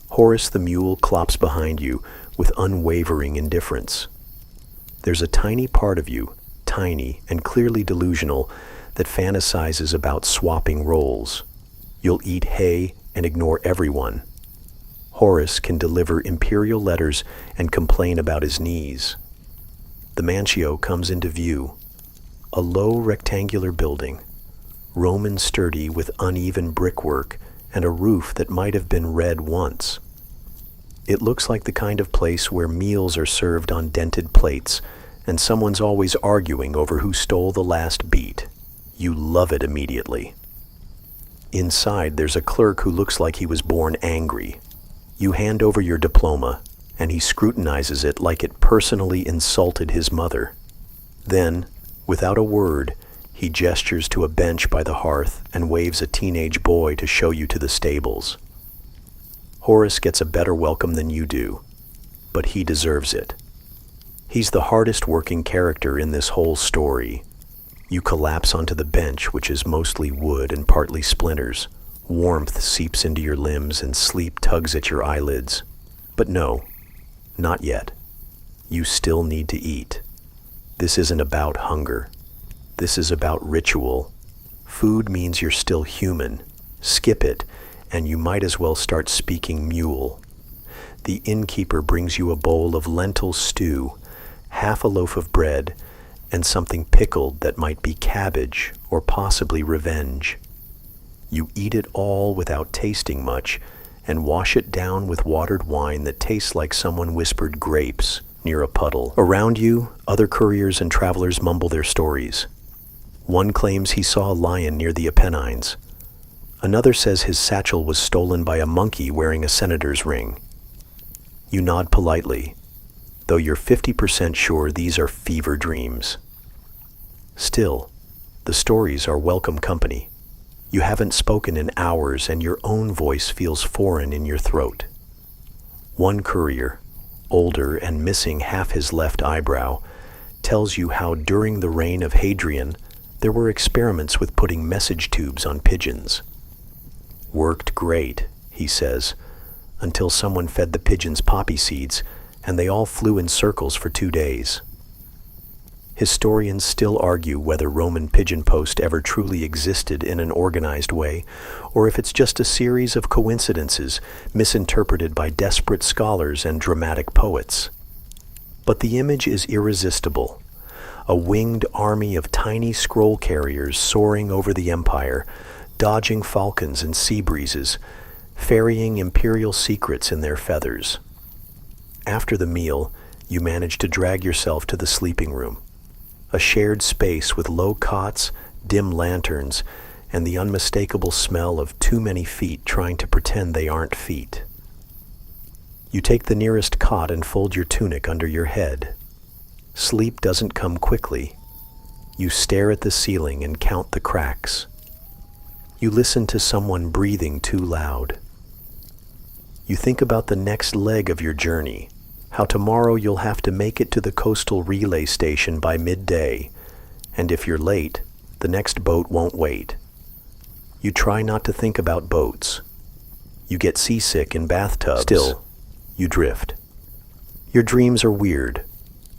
Horace the mule clops behind you with unwavering indifference. There's a tiny part of you, tiny and clearly delusional, that fantasizes about swapping roles. You'll eat hay and ignore everyone. Horace can deliver imperial letters and complain about his knees. The mancio comes into view, a low rectangular building, Roman sturdy with uneven brickwork and a roof that might have been red once. It looks like the kind of place where meals are served on dented plates and someone's always arguing over who stole the last beat. You love it immediately. Inside, there's a clerk who looks like he was born angry. You hand over your diploma, and he scrutinizes it like it personally insulted his mother. Then, without a word, he gestures to a bench by the hearth and waves a teenage boy to show you to the stables. Horace gets a better welcome than you do, but he deserves it. He's the hardest working character in this whole story. You collapse onto the bench, which is mostly wood and partly splinters. Warmth seeps into your limbs and sleep tugs at your eyelids. But no, not yet. You still need to eat. This isn't about hunger. This is about ritual. Food means you're still human. Skip it, and you might as well start speaking mule. The innkeeper brings you a bowl of lentil stew, half a loaf of bread, and something pickled that might be cabbage or possibly revenge. You eat it all without tasting much and wash it down with watered wine that tastes like someone whispered grapes near a puddle. Around you, other couriers and travelers mumble their stories. One claims he saw a lion near the Apennines. Another says his satchel was stolen by a monkey wearing a senator's ring. You nod politely, though you're 50% sure these are fever dreams. Still, the stories are welcome company. You haven't spoken in hours and your own voice feels foreign in your throat. One courier, older and missing half his left eyebrow, tells you how during the reign of Hadrian, there were experiments with putting message tubes on pigeons. Worked great, he says, until someone fed the pigeons poppy seeds and they all flew in circles for 2 days. Historians still argue whether Roman pigeon post ever truly existed in an organized way, or if it's just a series of coincidences misinterpreted by desperate scholars and dramatic poets. But the image is irresistible. A winged army of tiny scroll carriers soaring over the empire, dodging falcons and sea breezes, ferrying imperial secrets in their feathers. After the meal, you manage to drag yourself to the sleeping room, a shared space with low cots, dim lanterns, and the unmistakable smell of too many feet trying to pretend they aren't feet. You take the nearest cot and fold your tunic under your head. Sleep doesn't come quickly. You stare at the ceiling and count the cracks. You listen to someone breathing too loud. You think about the next leg of your journey, how tomorrow you'll have to make it to the coastal relay station by midday, and if you're late, the next boat won't wait. You try not to think about boats. You get seasick in bathtubs. Still, you drift. Your dreams are weird,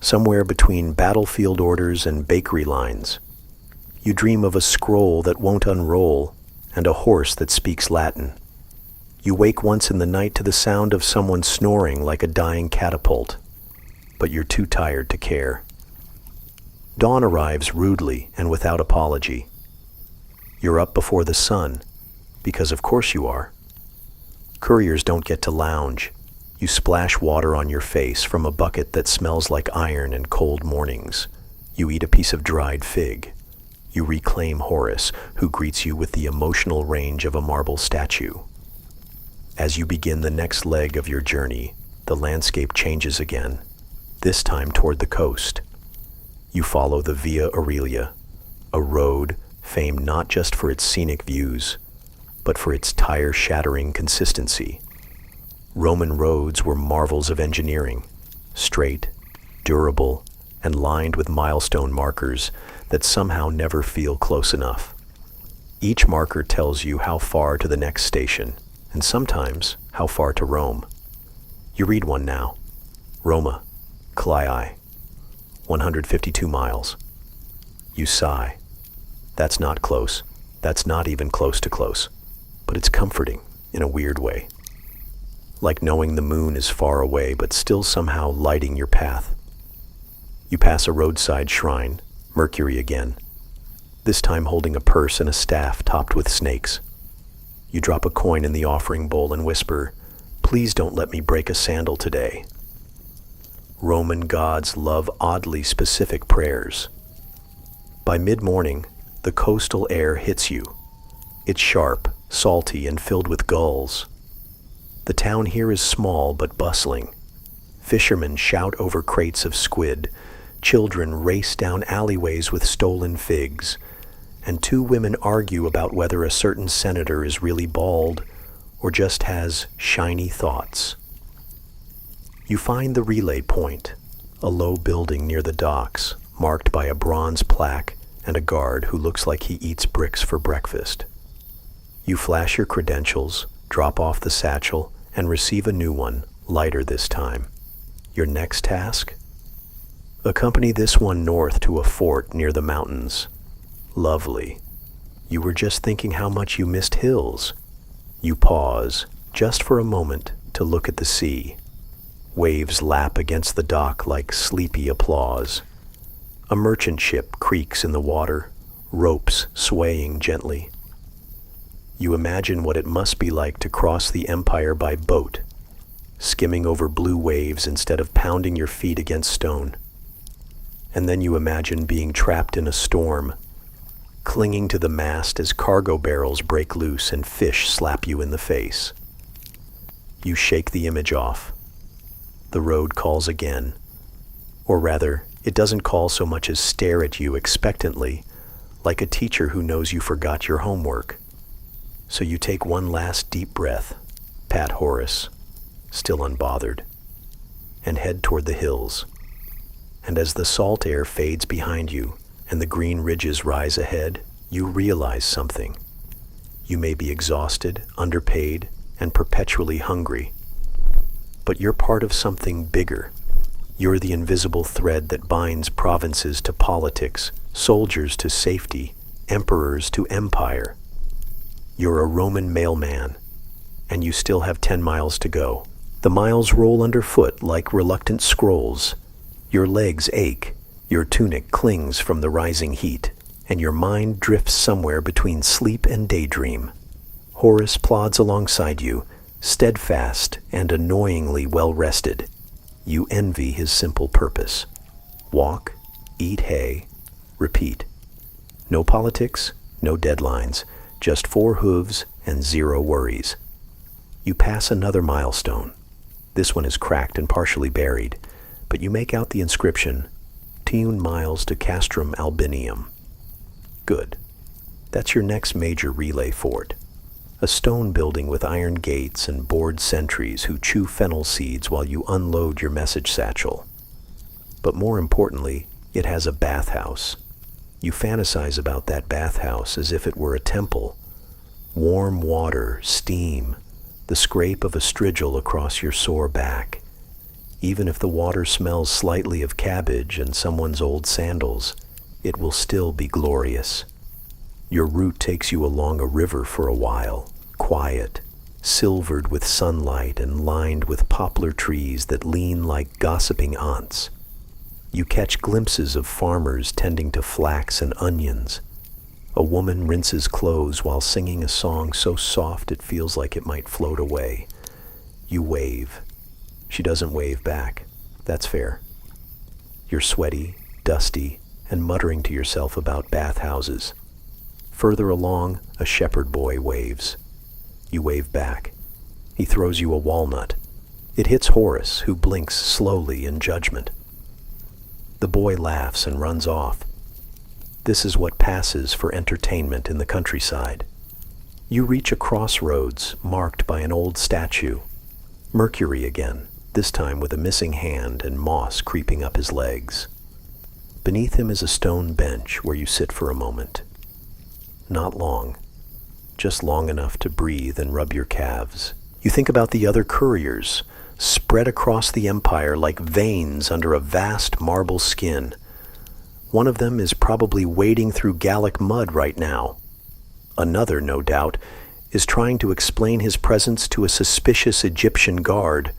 somewhere between battlefield orders and bakery lines. You dream of a scroll that won't unroll and a horse that speaks Latin. You wake once in the night to the sound of someone snoring like a dying catapult, but you're too tired to care. Dawn arrives rudely and without apology. You're up before the sun, because of course you are. Couriers don't get to lounge. You splash water on your face from a bucket that smells like iron and cold mornings. You eat a piece of dried fig. You reclaim Horace, who greets you with the emotional range of a marble statue. As you begin the next leg of your journey, the landscape changes again, this time toward the coast. You follow the Via Aurelia, a road famed not just for its scenic views, but for its tire-shattering consistency. Roman roads were marvels of engineering, straight, durable, and lined with milestone markers that somehow never feel close enough. Each marker tells you how far to the next station, and sometimes how far to Rome. You read one now. Roma, Claii, 152 miles. You sigh. That's not close. That's not even close to close. But it's comforting in a weird way. Like knowing the moon is far away but still somehow lighting your path. You pass a roadside shrine, Mercury again, this time holding a purse and a staff topped with snakes. You drop a coin in the offering bowl and whisper, "Please don't let me break a sandal today." Roman gods love oddly specific prayers. By mid-morning, the coastal air hits you. It's sharp, salty, and filled with gulls. The town here is small but bustling. Fishermen shout over crates of squid, children race down alleyways with stolen figs, and two women argue about whether a certain senator is really bald or just has shiny thoughts. You find the relay point, a low building near the docks, marked by a bronze plaque and a guard who looks like he eats bricks for breakfast. You flash your credentials, drop off the satchel, and receive a new one, lighter this time. Your next task? Accompany this one north to a fort near the mountains. Lovely. You were just thinking how much you missed hills. You pause, just for a moment, to look at the sea. Waves lap against the dock like sleepy applause. A merchant ship creaks in the water, ropes swaying gently. You imagine what it must be like to cross the empire by boat, skimming over blue waves instead of pounding your feet against stone. And then you imagine being trapped in a storm, clinging to the mast as cargo barrels break loose and fish slap you in the face. You shake the image off. The road calls again. Or rather, it doesn't call so much as stare at you expectantly, like a teacher who knows you forgot your homework. So you take one last deep breath, pat Horace, still unbothered, and head toward the hills. And as the salt air fades behind you and the green ridges rise ahead, you realize something. You may be exhausted, underpaid, and perpetually hungry. But you're part of something bigger. You're the invisible thread that binds provinces to politics, soldiers to safety, emperors to empire. You're a Roman mailman, and you still have 10 miles to go. The miles roll underfoot like reluctant scrolls. Your legs ache, your tunic clings from the rising heat, and your mind drifts somewhere between sleep and daydream. Horace plods alongside you, steadfast and annoyingly well-rested. You envy his simple purpose. Walk, eat hay, repeat. No politics, no deadlines, just 4 hooves and 0 worries. You pass another milestone. This one is cracked and partially buried, but you make out the inscription, "Tiun miles to Castrum Albinium." Good. That's your next major relay fort. A stone building with iron gates and bored sentries who chew fennel seeds while you unload your message satchel. But more importantly, it has a bathhouse. You fantasize about that bathhouse as if it were a temple. Warm water, steam, the scrape of a strigil across your sore back. Even if the water smells slightly of cabbage and someone's old sandals, it will still be glorious. Your route takes you along a river for a while, quiet, silvered with sunlight and lined with poplar trees that lean like gossiping aunts. You catch glimpses of farmers tending to flax and onions. A woman rinses clothes while singing a song so soft it feels like it might float away. You wave. She doesn't wave back. That's fair. You're sweaty, dusty, and muttering to yourself about bathhouses. Further along, a shepherd boy waves. You wave back. He throws you a walnut. It hits Horace, who blinks slowly in judgment. The boy laughs and runs off. This is what passes for entertainment in the countryside. You reach a crossroads marked by an old statue. Mercury again, this time with a missing hand and moss creeping up his legs. Beneath him is a stone bench where you sit for a moment. Not long, just long enough to breathe and rub your calves. You think about the other couriers, spread across the empire like veins under a vast marble skin. One of them is probably wading through Gallic mud right now. Another, no doubt, is trying to explain his presence to a suspicious Egyptian guard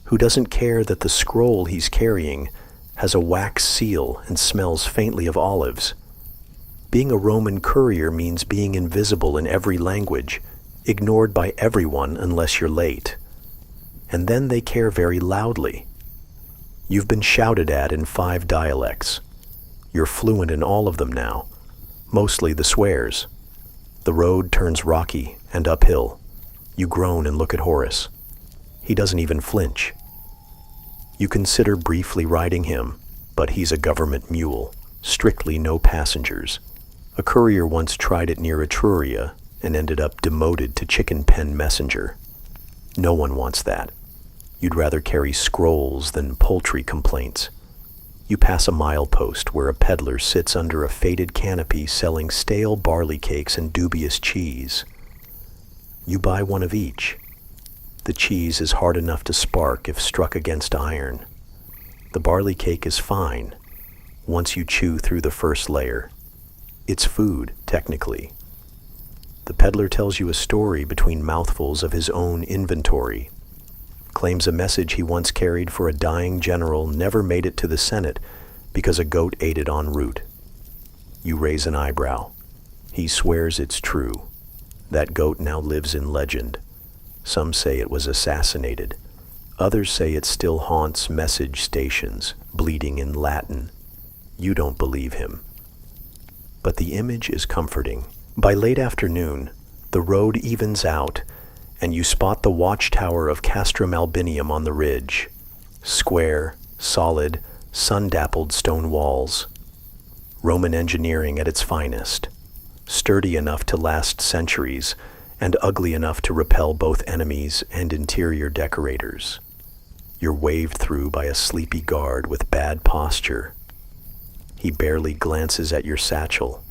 who doesn't care that the scroll he's carrying has a wax seal and smells faintly of olives. Being a Roman courier means being invisible in every language, ignored by everyone unless you're late. And then they care very loudly. You've been shouted at in 5 dialects. You're fluent in all of them now, mostly the swears. The road turns rocky and uphill. You groan and look at Horace. He doesn't even flinch. You consider briefly riding him, but he's a government mule, strictly no passengers. A courier once tried it near Etruria and ended up demoted to chicken pen messenger. No one wants that. You'd rather carry scrolls than poultry complaints. You pass a milepost where a peddler sits under a faded canopy selling stale barley cakes and dubious cheese. You buy one of each. The cheese is hard enough to spark if struck against iron. The barley cake is fine once you chew through the first layer. It's food, technically. The peddler tells you a story between mouthfuls of his own inventory, claims a message he once carried for a dying general never made it to the Senate because a goat ate it en route. You raise an eyebrow. He swears it's true. That goat now lives in legend. Some say it was assassinated. Others say it still haunts message stations, bleeding in Latin. You don't believe him. But the image is comforting. By late afternoon, the road evens out, and you spot the watchtower of Castrum Albinium on the ridge. Square, solid, sun-dappled stone walls. Roman engineering at its finest. Sturdy enough to last centuries, and ugly enough to repel both enemies and interior decorators. You're waved through by a sleepy guard with bad posture. He barely glances at your satchel.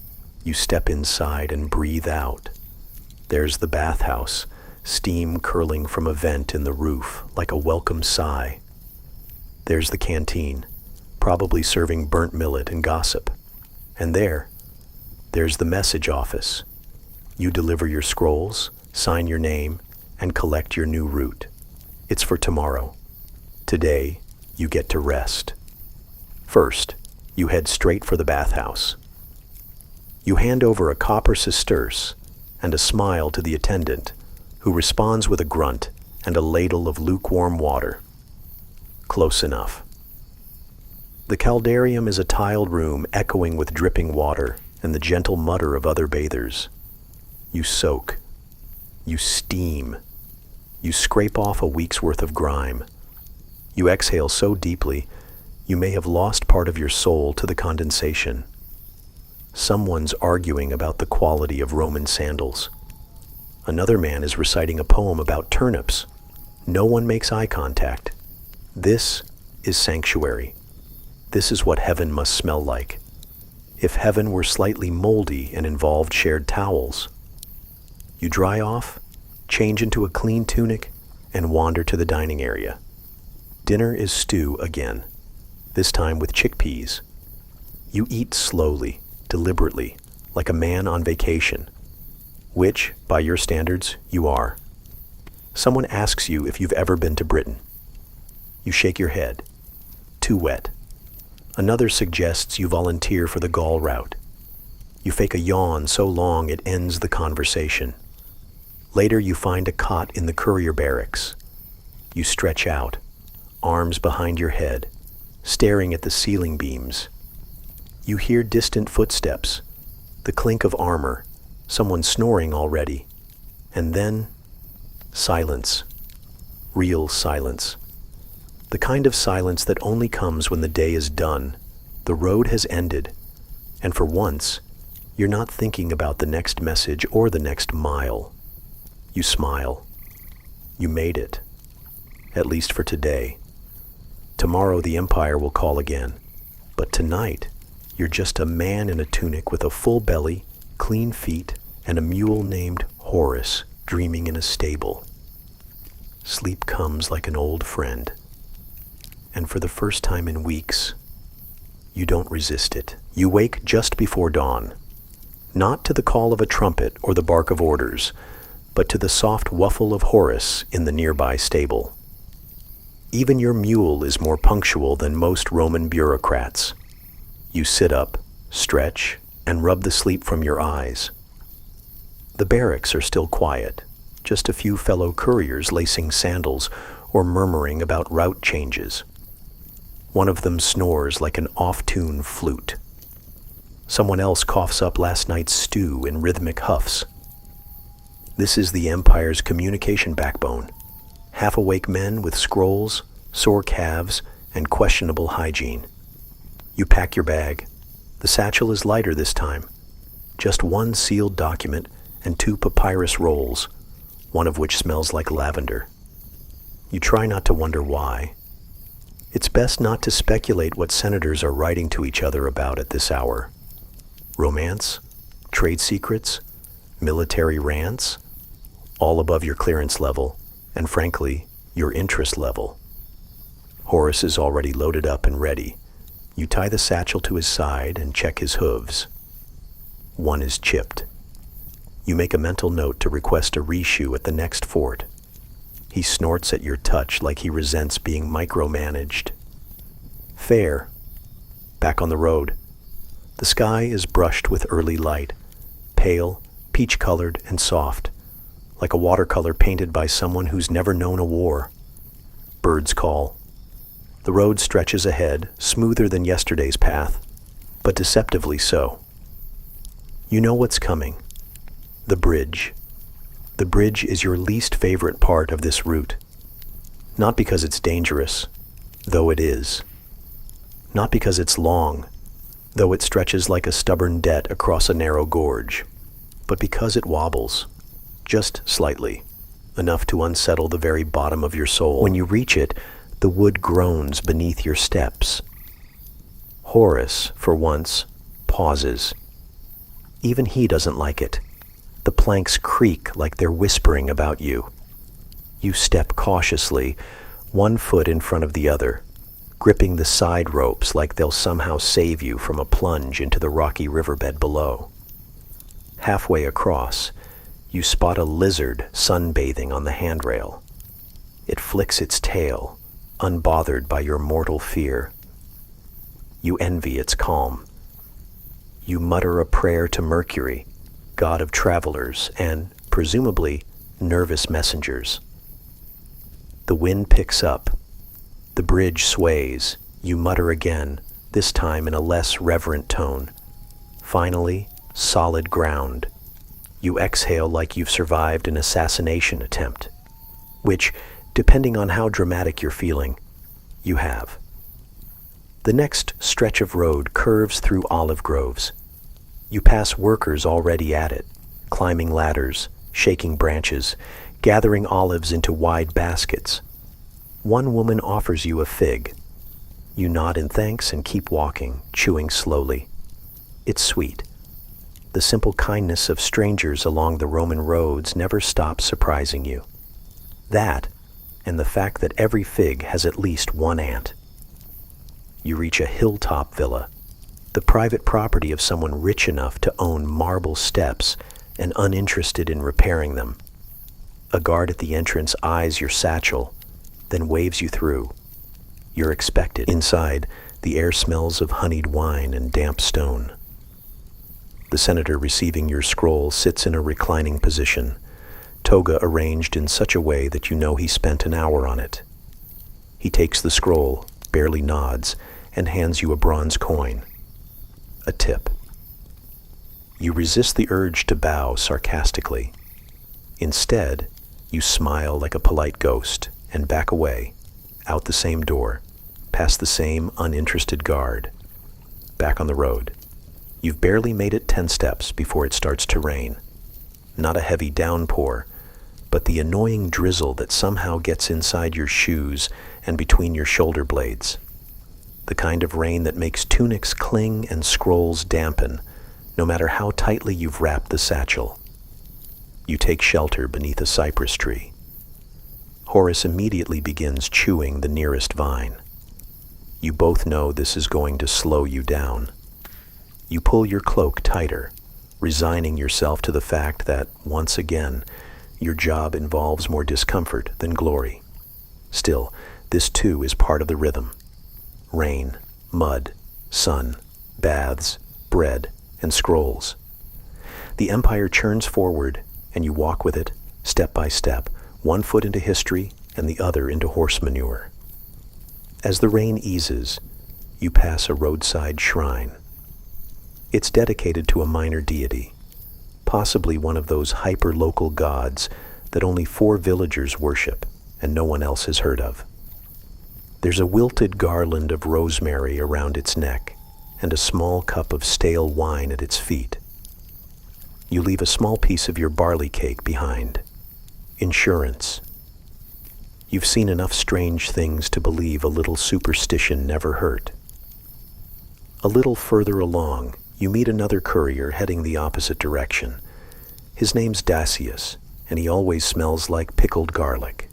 You step inside and breathe out. There's the bathhouse, steam curling from a vent in the roof like a welcome sigh. There's the canteen, probably serving burnt millet and gossip. And there's the message office. You deliver your scrolls, sign your name, and collect your new route. It's for tomorrow. Today, you get to rest. First, you head straight for the bathhouse. You hand over a copper sesterce and a smile to the attendant, who responds with a grunt and a ladle of lukewarm water. Close enough. The caldarium is a tiled room echoing with dripping water and the gentle mutter of other bathers. You soak. You steam. You scrape off a week's worth of grime. You exhale so deeply, you may have lost part of your soul to the condensation. Someone's arguing about the quality of Roman sandals. Another man is reciting a poem about turnips. No one makes eye contact. This is sanctuary. This is what heaven must smell like. If heaven were slightly moldy and involved shared towels. You dry off, change into a clean tunic, and wander to the dining area. Dinner is stew again, this time with chickpeas. You eat slowly, deliberately, like a man on vacation, which, by your standards, you are. Someone asks you if you've ever been to Britain. You shake your head. Too wet. Another suggests you volunteer for the Gaul route. You fake a yawn so long it ends the conversation. Later you find a cot in the courier barracks. You stretch out, arms behind your head, staring at the ceiling beams. You hear distant footsteps, the clink of armor, someone snoring already, and then silence. Real silence. The kind of silence that only comes when the day is done, the road has ended, and for once, you're not thinking about the next message or the next mile. You smile. You made it. At least for today. Tomorrow the Empire will call again, but tonight, you're just a man in a tunic with a full belly, clean feet, and a mule named Horace dreaming in a stable. Sleep comes like an old friend. And for the first time in weeks, you don't resist it. You wake just before dawn, not to the call of a trumpet or the bark of orders, but to the soft wuffle of Horace in the nearby stable. Even your mule is more punctual than most Roman bureaucrats. You sit up, stretch, and rub the sleep from your eyes. The barracks are still quiet, just a few fellow couriers lacing sandals or murmuring about route changes. One of them snores like an off-tune flute. Someone else coughs up last night's stew in rhythmic huffs. This is the Empire's communication backbone. Half-awake men with scrolls, sore calves, and questionable hygiene. You pack your bag. The satchel is lighter this time. Just one sealed document and 2 papyrus rolls, one of which smells like lavender. You try not to wonder why. It's best not to speculate what senators are writing to each other about at this hour. Romance? Trade secrets? Military rants? All above your clearance level, and frankly, your interest level. Horace is already loaded up and ready. You tie the satchel to his side and check his hooves. One is chipped. You make a mental note to request a reshoe at the next fort. He snorts at your touch like he resents being micromanaged. Fair. Back on the road. The sky is brushed with early light, pale, peach-colored, and soft, like a watercolor painted by someone who's never known a war. Birds call. The road stretches ahead, smoother than yesterday's path, but deceptively so. You know what's coming. The bridge. The bridge is your least favorite part of this route. Not because it's dangerous, though it is. Not because it's long, though it stretches like a stubborn debt across a narrow gorge, but because it wobbles, just slightly, enough to unsettle the very bottom of your soul. When you reach it, the wood groans beneath your steps. Horace, for once, pauses. Even he doesn't like it. The planks creak like they're whispering about you. You step cautiously, one foot in front of the other, gripping the side ropes like they'll somehow save you from a plunge into the rocky riverbed below. Halfway across, you spot a lizard sunbathing on the handrail. It flicks its tail, unbothered by your mortal fear. You envy its calm. You mutter a prayer to Mercury, god of travelers and, presumably, nervous messengers. The wind picks up. The bridge sways. You mutter again, this time in a less reverent tone. Finally, solid ground. You exhale like you've survived an assassination attempt, which, depending on how dramatic you're feeling, you have. The next stretch of road curves through olive groves. You pass workers already at it, climbing ladders, shaking branches, gathering olives into wide baskets. One woman offers you a fig. You nod in thanks and keep walking, chewing slowly. It's sweet. The simple kindness of strangers along the Roman roads never stops surprising you. That, and the fact that every fig has at least one ant. You reach a hilltop villa. the private property of someone rich enough to own marble steps and uninterested in repairing them. A guard at the entrance eyes your satchel, then waves you through. You're expected. Inside, the air smells of honeyed wine and damp stone. The senator receiving your scroll sits in a reclining position, toga arranged in such a way that you know he spent an hour on it. He takes the scroll, barely nods, and hands you a bronze coin. A tip. You resist the urge to bow sarcastically. Instead, you smile like a polite ghost and back away, out the same door, past the same uninterested guard, back on the road. You've barely made it 10 steps before it starts to rain. Not a heavy downpour, but the annoying drizzle that somehow gets inside your shoes and between your shoulder blades. The kind of rain that makes tunics cling and scrolls dampen, no matter how tightly you've wrapped the satchel. You take shelter beneath a cypress tree. Horace immediately begins chewing the nearest vine. You both know this is going to slow you down. You pull your cloak tighter, resigning yourself to the fact that, once again, your job involves more discomfort than glory. Still, this too is part of the rhythm. Rain, mud, sun, baths, bread, and scrolls. The empire churns forward, and you walk with it, step by step, one foot into history and the other into horse manure. As the rain eases, you pass a roadside shrine. It's dedicated to a minor deity, possibly one of those hyper-local gods that only 4 villagers worship and no one else has heard of. There's a wilted garland of rosemary around its neck and a small cup of stale wine at its feet. You leave a small piece of your barley cake behind. Insurance. You've seen enough strange things to believe a little superstition never hurt. A little further along, you meet another courier heading the opposite direction. His name's Dacius, and he always smells like pickled garlic.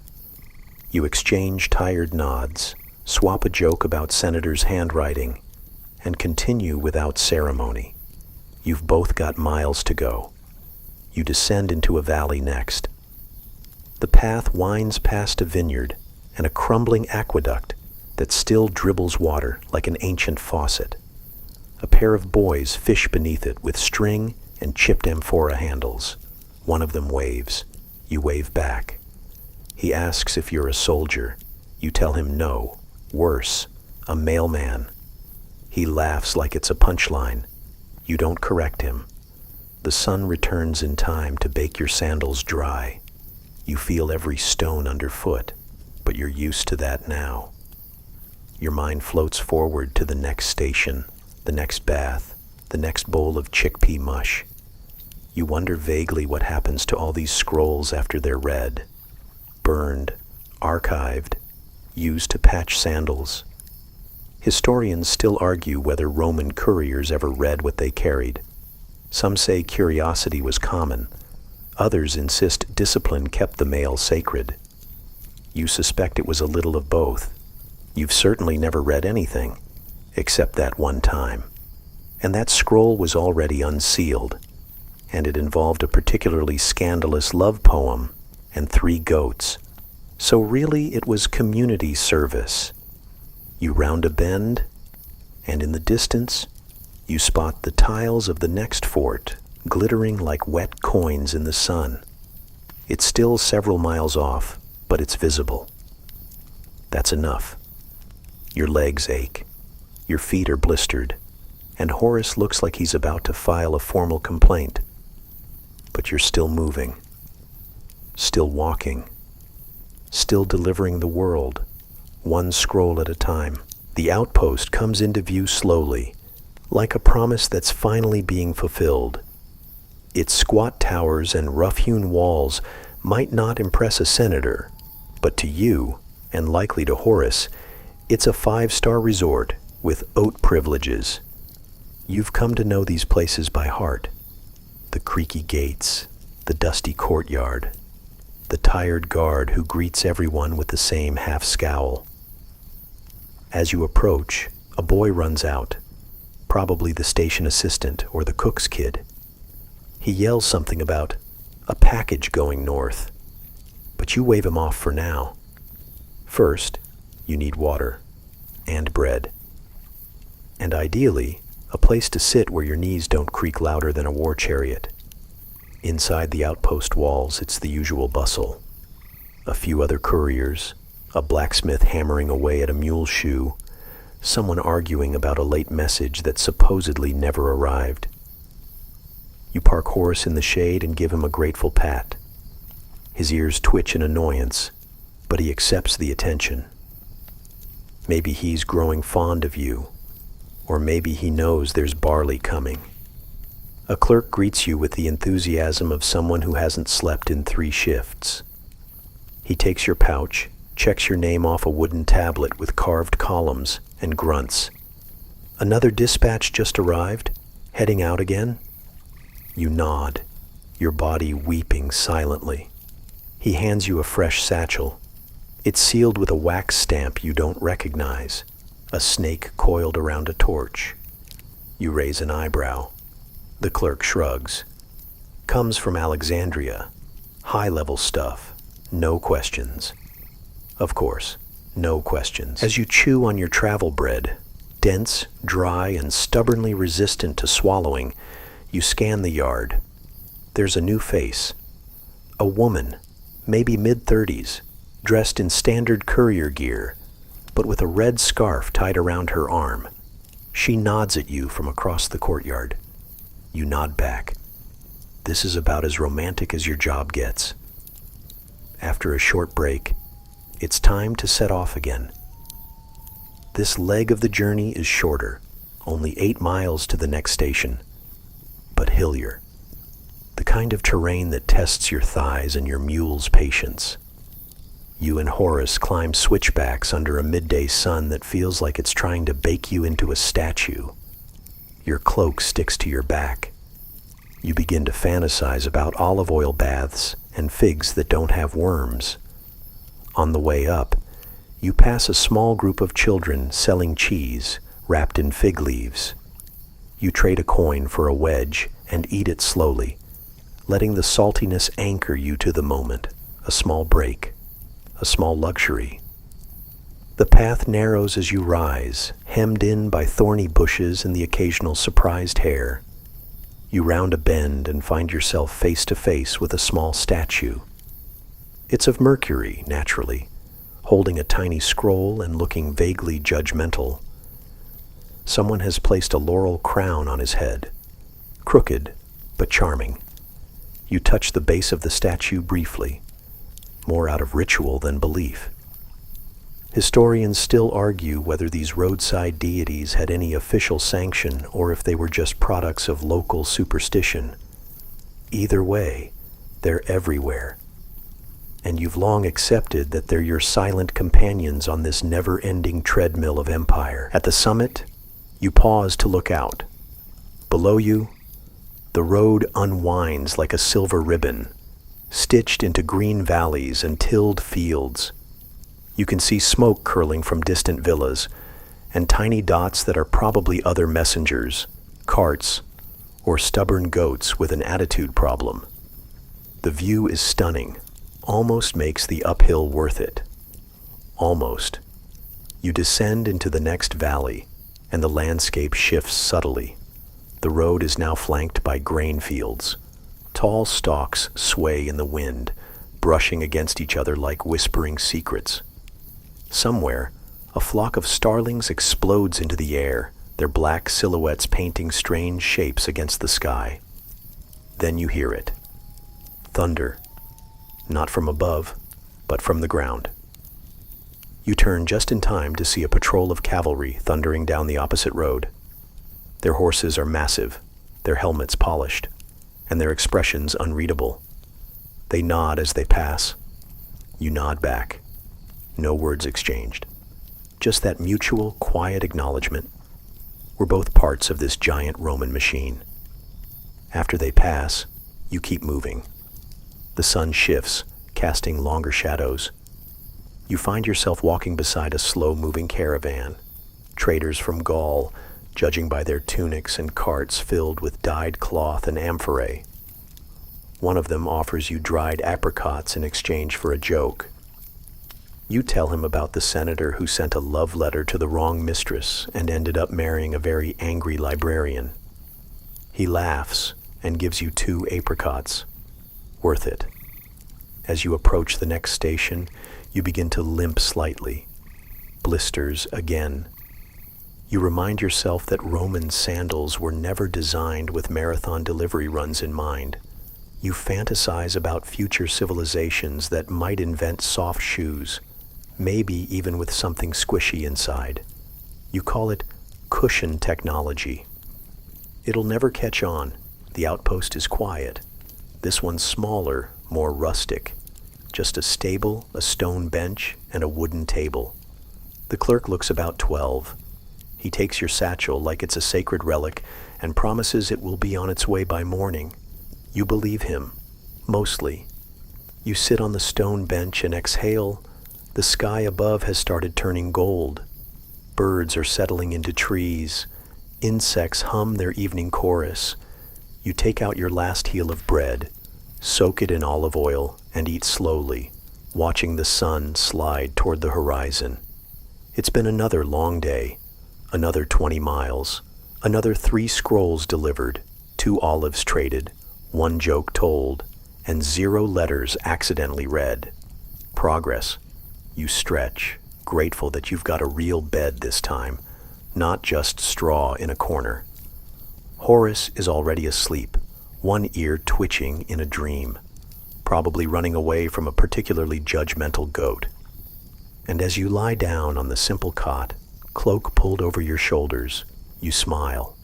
You exchange tired nods, swap a joke about Senator's handwriting, and continue without ceremony. You've both got miles to go. You descend into a valley next. The path winds past a vineyard and a crumbling aqueduct that still dribbles water like an ancient faucet. A pair of boys fish beneath it with string and chipped amphora handles. One of them waves. You wave back. He asks if you're a soldier. You tell him no. Worse, a mailman. He laughs like it's a punchline. You don't correct him. The sun returns in time to bake your sandals dry. You feel every stone underfoot, but you're used to that now. Your mind floats forward to the next station, the next bath, the next bowl of chickpea mush. You wonder vaguely what happens to all these scrolls after they're read, burned, archived, used to patch sandals. Historians still argue whether Roman couriers ever read what they carried. Some say curiosity was common. Others insist discipline kept the mail sacred. You suspect it was a little of both. You've certainly never read anything, except that one time. And that scroll was already unsealed, and it involved a particularly scandalous love poem and 3 goats. So really it was community service. You round a bend, and in the distance, you spot the tiles of the next fort glittering like wet coins in the sun. It's still several miles off, but it's visible. That's enough. Your legs ache, your feet are blistered, and Horace looks like he's about to file a formal complaint. But you're still moving, still walking, still delivering the world, one scroll at a time. The outpost comes into view slowly, like a promise that's finally being fulfilled. Its squat towers and rough-hewn walls might not impress a senator, but to you, and likely to Horace, it's a 5-star resort with oat privileges. You've come to know these places by heart. The creaky gates, the dusty courtyard, the tired guard who greets everyone with the same half-scowl. As you approach, a boy runs out, probably the station assistant or the cook's kid. He yells something about a package going north, but you wave him off for now. First, you need water and bread, and ideally, a place to sit where your knees don't creak louder than a war chariot. Inside the outpost walls, it's the usual bustle. A few other couriers, a blacksmith hammering away at a mule shoe, someone arguing about a late message that supposedly never arrived. You park Horace in the shade and give him a grateful pat. His ears twitch in annoyance, but he accepts the attention. Maybe he's growing fond of you, or maybe he knows there's barley coming. A clerk greets you with the enthusiasm of someone who hasn't slept in 3 shifts. He takes your pouch, checks your name off a wooden tablet with carved columns, and grunts. Another dispatch just arrived? Heading out again? You nod, your body weeping silently. He hands you a fresh satchel. It's sealed with a wax stamp you don't recognize, a snake coiled around a torch. You raise an eyebrow. The clerk shrugs. Comes from Alexandria. High-level stuff. No questions. Of course, no questions. As you chew on your travel bread, dense, dry, and stubbornly resistant to swallowing, you scan the yard. There's a new face. A woman, maybe mid-30s, dressed in standard courier gear, but with a red scarf tied around her arm. She nods at you from across the courtyard. You nod back. This is about as romantic as your job gets. After a short break, it's time to set off again. This leg of the journey is shorter, only 8 miles to the next station, but hillier. The kind of terrain that tests your thighs and your mule's patience. You and Horace climb switchbacks under a midday sun that feels like it's trying to bake you into a statue. Your cloak sticks to your back. You begin to fantasize about olive oil baths and figs that don't have worms. On the way up, you pass a small group of children selling cheese wrapped in fig leaves. You trade a coin for a wedge and eat it slowly, letting the saltiness anchor you to the moment, a small break, a small luxury. The path narrows as you rise, hemmed in by thorny bushes and the occasional surprised hare. You round a bend and find yourself face to face with a small statue. It's of Mercury, naturally, holding a tiny scroll and looking vaguely judgmental. Someone has placed a laurel crown on his head, crooked but charming. You touch the base of the statue briefly, more out of ritual than belief. Historians still argue whether these roadside deities had any official sanction or if they were just products of local superstition. Either way, they're everywhere. And you've long accepted that they're your silent companions on this never-ending treadmill of empire. At the summit, you pause to look out. Below you, the road unwinds like a silver ribbon, stitched into green valleys and tilled fields. You can see smoke curling from distant villas, and tiny dots that are probably other messengers, carts, or stubborn goats with an attitude problem. The view is stunning, almost makes the uphill worth it. Almost. You descend into the next valley, and the landscape shifts subtly. The road is now flanked by grain fields. Tall stalks sway in the wind, brushing against each other like whispering secrets. Somewhere, a flock of starlings explodes into the air, their black silhouettes painting strange shapes against the sky. Then you hear it. Thunder. Not from above, but from the ground. You turn just in time to see a patrol of cavalry thundering down the opposite road. Their horses are massive, their helmets polished, and their expressions unreadable. They nod as they pass. You nod back. No words exchanged. Just that mutual, quiet acknowledgement. We're both parts of this giant Roman machine. After they pass, you keep moving. The sun shifts, casting longer shadows. You find yourself walking beside a slow-moving caravan. Traders from Gaul, judging by their tunics and carts filled with dyed cloth and amphorae. One of them offers you dried apricots in exchange for a joke. You tell him about the senator who sent a love letter to the wrong mistress and ended up marrying a very angry librarian. He laughs and gives you 2 apricots. Worth it. As you approach the next station, you begin to limp slightly. Blisters again. You remind yourself that Roman sandals were never designed with marathon delivery runs in mind. You fantasize about future civilizations that might invent soft shoes, maybe even with something squishy inside. You call it cushion technology. It'll never catch on. The outpost is quiet. This one's smaller, more rustic. Just a stable, a stone bench, and a wooden table. The clerk looks about 12. He takes your satchel like it's a sacred relic and promises it will be on its way by morning. You believe him, mostly. You sit on the stone bench and exhale. The sky above has started turning gold. Birds are settling into trees. Insects hum their evening chorus. You take out your last heel of bread, soak it in olive oil, and eat slowly, watching the sun slide toward the horizon. It's been another long day, another 20 miles, another 3 scrolls delivered, 2 olives traded, 1 joke told, and 0 letters accidentally read. Progress. You stretch, grateful that you've got a real bed this time, not just straw in a corner. Horace is already asleep, one ear twitching in a dream, probably running away from a particularly judgmental goat. And as you lie down on the simple cot, cloak pulled over your shoulders, you smile.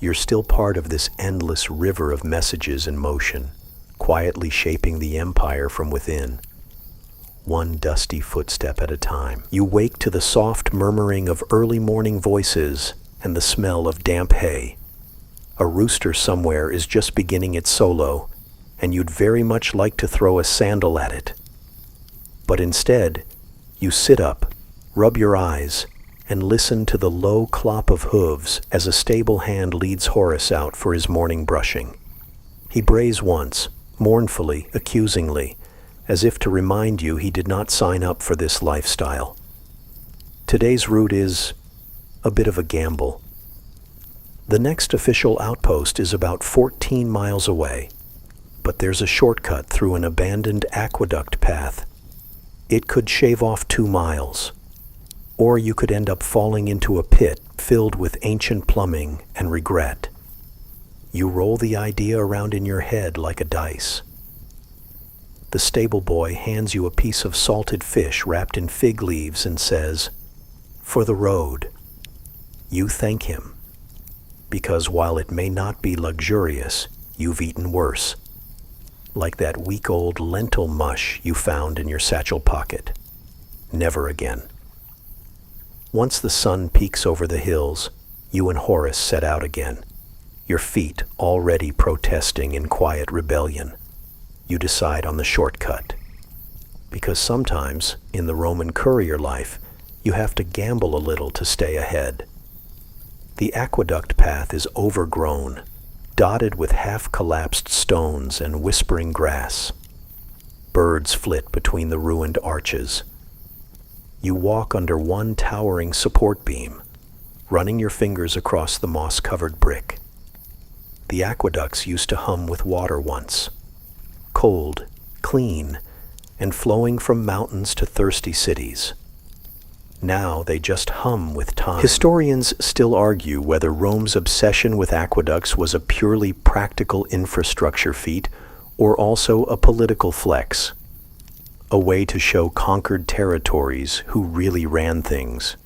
You're still part of this endless river of messages in motion, quietly shaping the empire from within. One dusty footstep at a time. You wake to the soft murmuring of early morning voices and the smell of damp hay. A rooster somewhere is just beginning its solo, and you'd very much like to throw a sandal at it. But instead, you sit up, rub your eyes, and listen to the low clop of hooves as a stable hand leads Horace out for his morning brushing. He brays once, mournfully, accusingly, as if to remind you he did not sign up for this lifestyle. Today's route is a bit of a gamble. The next official outpost is about 14 miles away, but there's a shortcut through an abandoned aqueduct path. It could shave off 2 miles, or you could end up falling into a pit filled with ancient plumbing and regret. You roll the idea around in your head like a dice. The stable boy hands you a piece of salted fish wrapped in fig leaves and says, "For the road." You thank him, because while it may not be luxurious, you've eaten worse. Like that week-old lentil mush you found in your satchel pocket. Never again. Once the sun peaks over the hills, you and Horace set out again, your feet already protesting in quiet rebellion. You decide on the shortcut. Because sometimes, in the Roman courier life, you have to gamble a little to stay ahead. The aqueduct path is overgrown, dotted with half-collapsed stones and whispering grass. Birds flit between the ruined arches. You walk under one towering support beam, running your fingers across the moss-covered brick. The aqueducts used to hum with water once. Cold, clean, and flowing from mountains to thirsty cities. Now they just hum with time. Historians still argue whether Rome's obsession with aqueducts was a purely practical infrastructure feat or also a political flex, a way to show conquered territories who really ran things.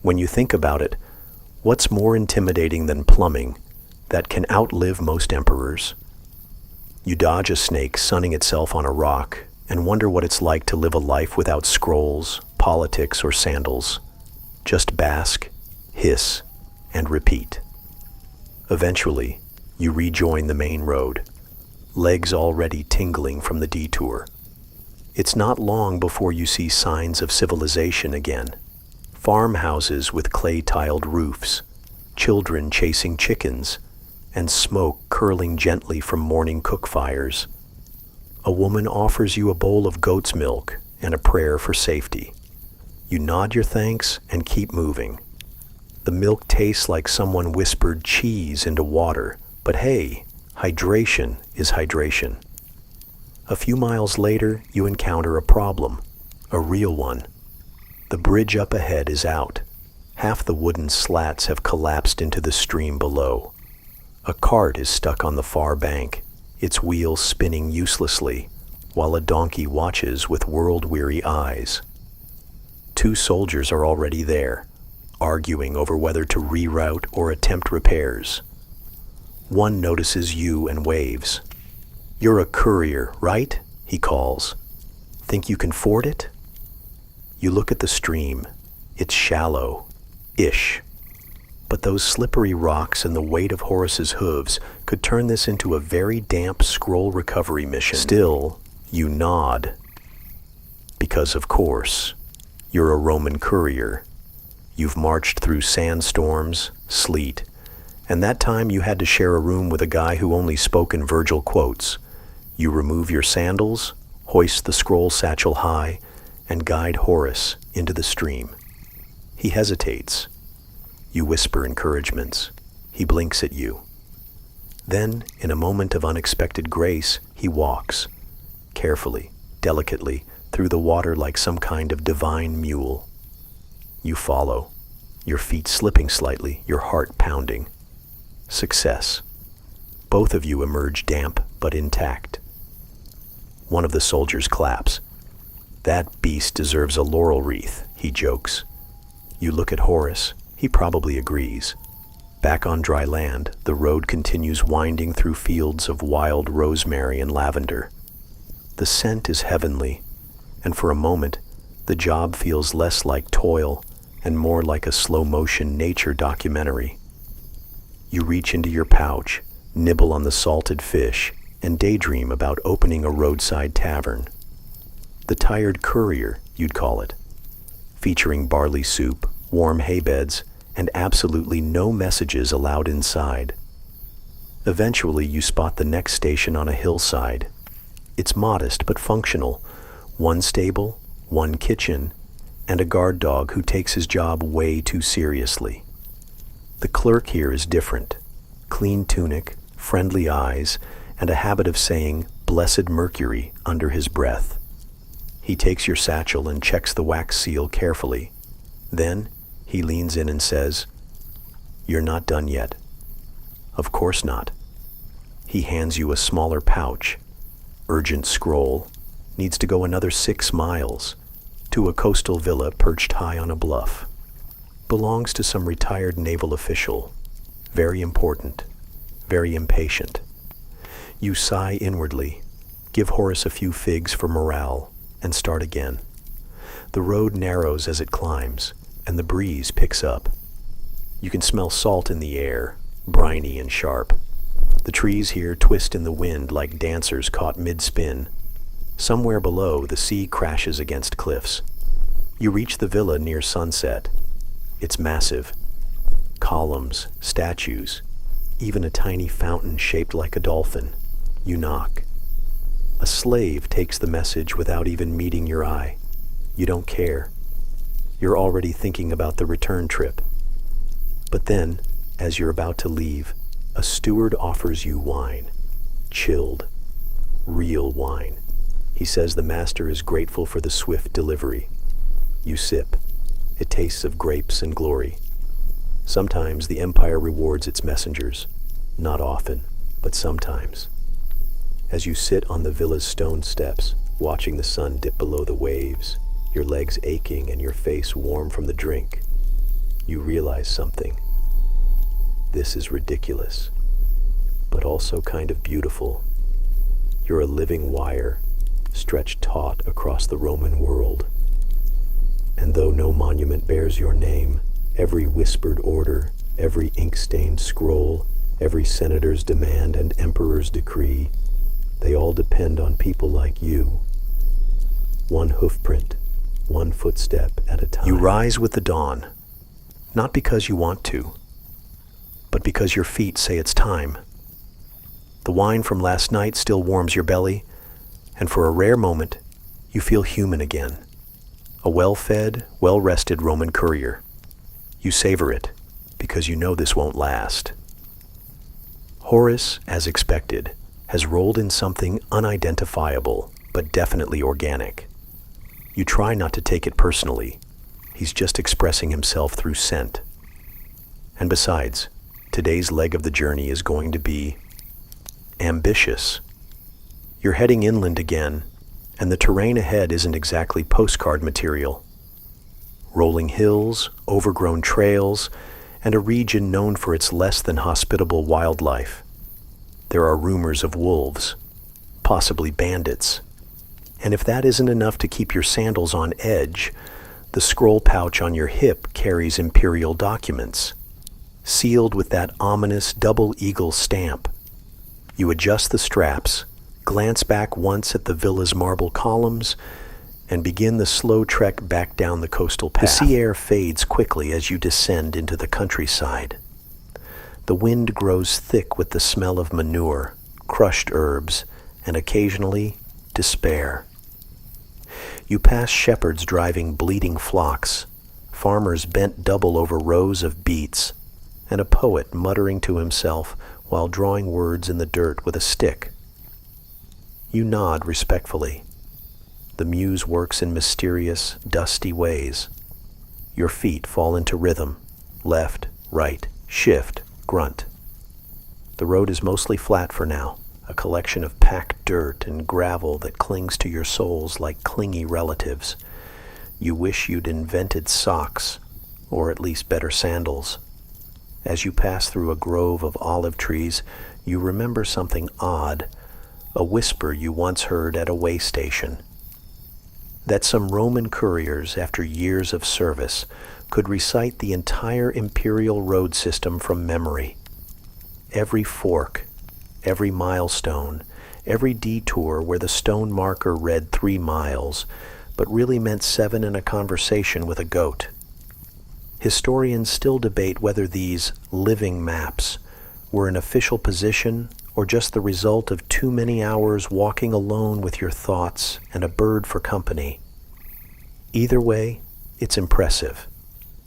When you think about it, what's more intimidating than plumbing that can outlive most emperors? You dodge a snake sunning itself on a rock and wonder what it's like to live a life without scrolls, politics, or sandals. Just bask, hiss, and repeat. Eventually, you rejoin the main road, legs already tingling from the detour. It's not long before you see signs of civilization again. farmhouses with clay-tiled roofs, children chasing chickens, and smoke curling gently from morning cook fires. A woman offers you a bowl of goat's milk and a prayer for safety. You nod your thanks and keep moving. The milk tastes like someone whispered cheese into water, but hey, hydration is hydration. A few miles later, you encounter a problem, a real one. The bridge up ahead is out. Half the wooden slats have collapsed into the stream below. A cart is stuck on the far bank, its wheels spinning uselessly, while a donkey watches with world-weary eyes. Two soldiers are already there, arguing over whether to reroute or attempt repairs. One notices you and waves. "You're a courier, right?" he calls. "Think you can ford it?" You look at the stream. It's shallow-ish. But those slippery rocks and the weight of Horace's hooves could turn this into a very damp scroll recovery mission. Still, you nod. Because, of course, you're a Roman courier. You've marched through sandstorms, sleet, and that time you had to share a room with a guy who only spoke in Virgil quotes. You remove your sandals, hoist the scroll satchel high, and guide Horace into the stream. He hesitates. You whisper encouragements. He blinks at you. Then, in a moment of unexpected grace, he walks, carefully, delicately, through the water like some kind of divine mule. You follow, your feet slipping slightly, your heart pounding. Success. Both of you emerge damp but intact. One of the soldiers claps. "That beast deserves a laurel wreath," he jokes. You look at Horace. He probably agrees. Back on dry land, the road continues winding through fields of wild rosemary and lavender. The scent is heavenly, and for a moment, the job feels less like toil and more like a slow-motion nature documentary. You reach into your pouch, nibble on the salted fish, and daydream about opening a roadside tavern. The Tired Courier, you'd call it, featuring barley soup, warm hay beds, and absolutely no messages allowed inside. Eventually, you spot the next station on a hillside. It's modest but functional. One stable, one kitchen, and a guard dog who takes his job way too seriously. The clerk here is different. Clean tunic, friendly eyes, and a habit of saying, "Blessed Mercury," under his breath. He takes your satchel and checks the wax seal carefully. Then, he leans in and says, "You're not done yet." Of course not. He hands you a smaller pouch. Urgent scroll. Needs to go another 6 miles to a coastal villa perched high on a bluff. Belongs to some retired naval official. Very important. Very impatient. You sigh inwardly, give Horace a few figs for morale, and start again. The road narrows as it climbs, and the breeze picks up. You can smell salt in the air, briny and sharp. The trees here twist in the wind like dancers caught mid-spin. Somewhere below, the sea crashes against cliffs. You reach the villa near sunset. It's massive. Columns, statues, even a tiny fountain shaped like a dolphin. You knock. A slave takes the message without even meeting your eye. You don't care. You're already thinking about the return trip. But then, as you're about to leave, a steward offers you wine. Chilled. Real wine. He says the master is grateful for the swift delivery. You sip. It tastes of grapes and glory. Sometimes the empire rewards its messengers. Not often, but sometimes. As you sit on the villa's stone steps, watching the sun dip below the waves, your legs aching and your face warm from the drink, you realize something. This is ridiculous, but also kind of beautiful. You're a living wire, stretched taut across the Roman world. And though no monument bears your name, every whispered order, every ink-stained scroll, every senator's demand and emperor's decree, they all depend on people like you. One hoofprint, one footstep at a time. You rise with the dawn, not because you want to, but because your feet say it's time. The wine from last night still warms your belly, and for a rare moment, you feel human again. A well-fed, well-rested Roman courier. You savor it, because you know this won't last. Horace, as expected, has rolled in something unidentifiable, but definitely organic. You try not to take it personally. He's just expressing himself through scent. And besides, today's leg of the journey is going to be ambitious. You're heading inland again, and the terrain ahead isn't exactly postcard material. Rolling hills, overgrown trails, and a region known for its less than hospitable wildlife. There are rumors of wolves, possibly bandits. And if that isn't enough to keep your sandals on edge, the scroll pouch on your hip carries imperial documents, sealed with that ominous double eagle stamp. You adjust the straps, glance back once at the villa's marble columns, and begin the slow trek back down the coastal path. The sea air fades quickly as you descend into the countryside. The wind grows thick with the smell of manure, crushed herbs, and occasionally despair. You pass shepherds driving bleating flocks, farmers bent double over rows of beets, and a poet muttering to himself while drawing words in the dirt with a stick. You nod respectfully. The muse works in mysterious, dusty ways. Your feet fall into rhythm, left, right, shift, grunt. The road is mostly flat for now, a collection of packed dirt and gravel that clings to your soles like clingy relatives. You wish you'd invented socks, or at least better sandals. As you pass through a grove of olive trees, you remember something odd, a whisper you once heard at a way station. That some Roman couriers, after years of service, could recite the entire imperial road system from memory. Every fork, every milestone, every detour where the stone marker read 3 miles, but really meant 7 in a conversation with a goat. Historians still debate whether these living maps were an official position or just the result of too many hours walking alone with your thoughts and a bird for company. Either way, it's impressive.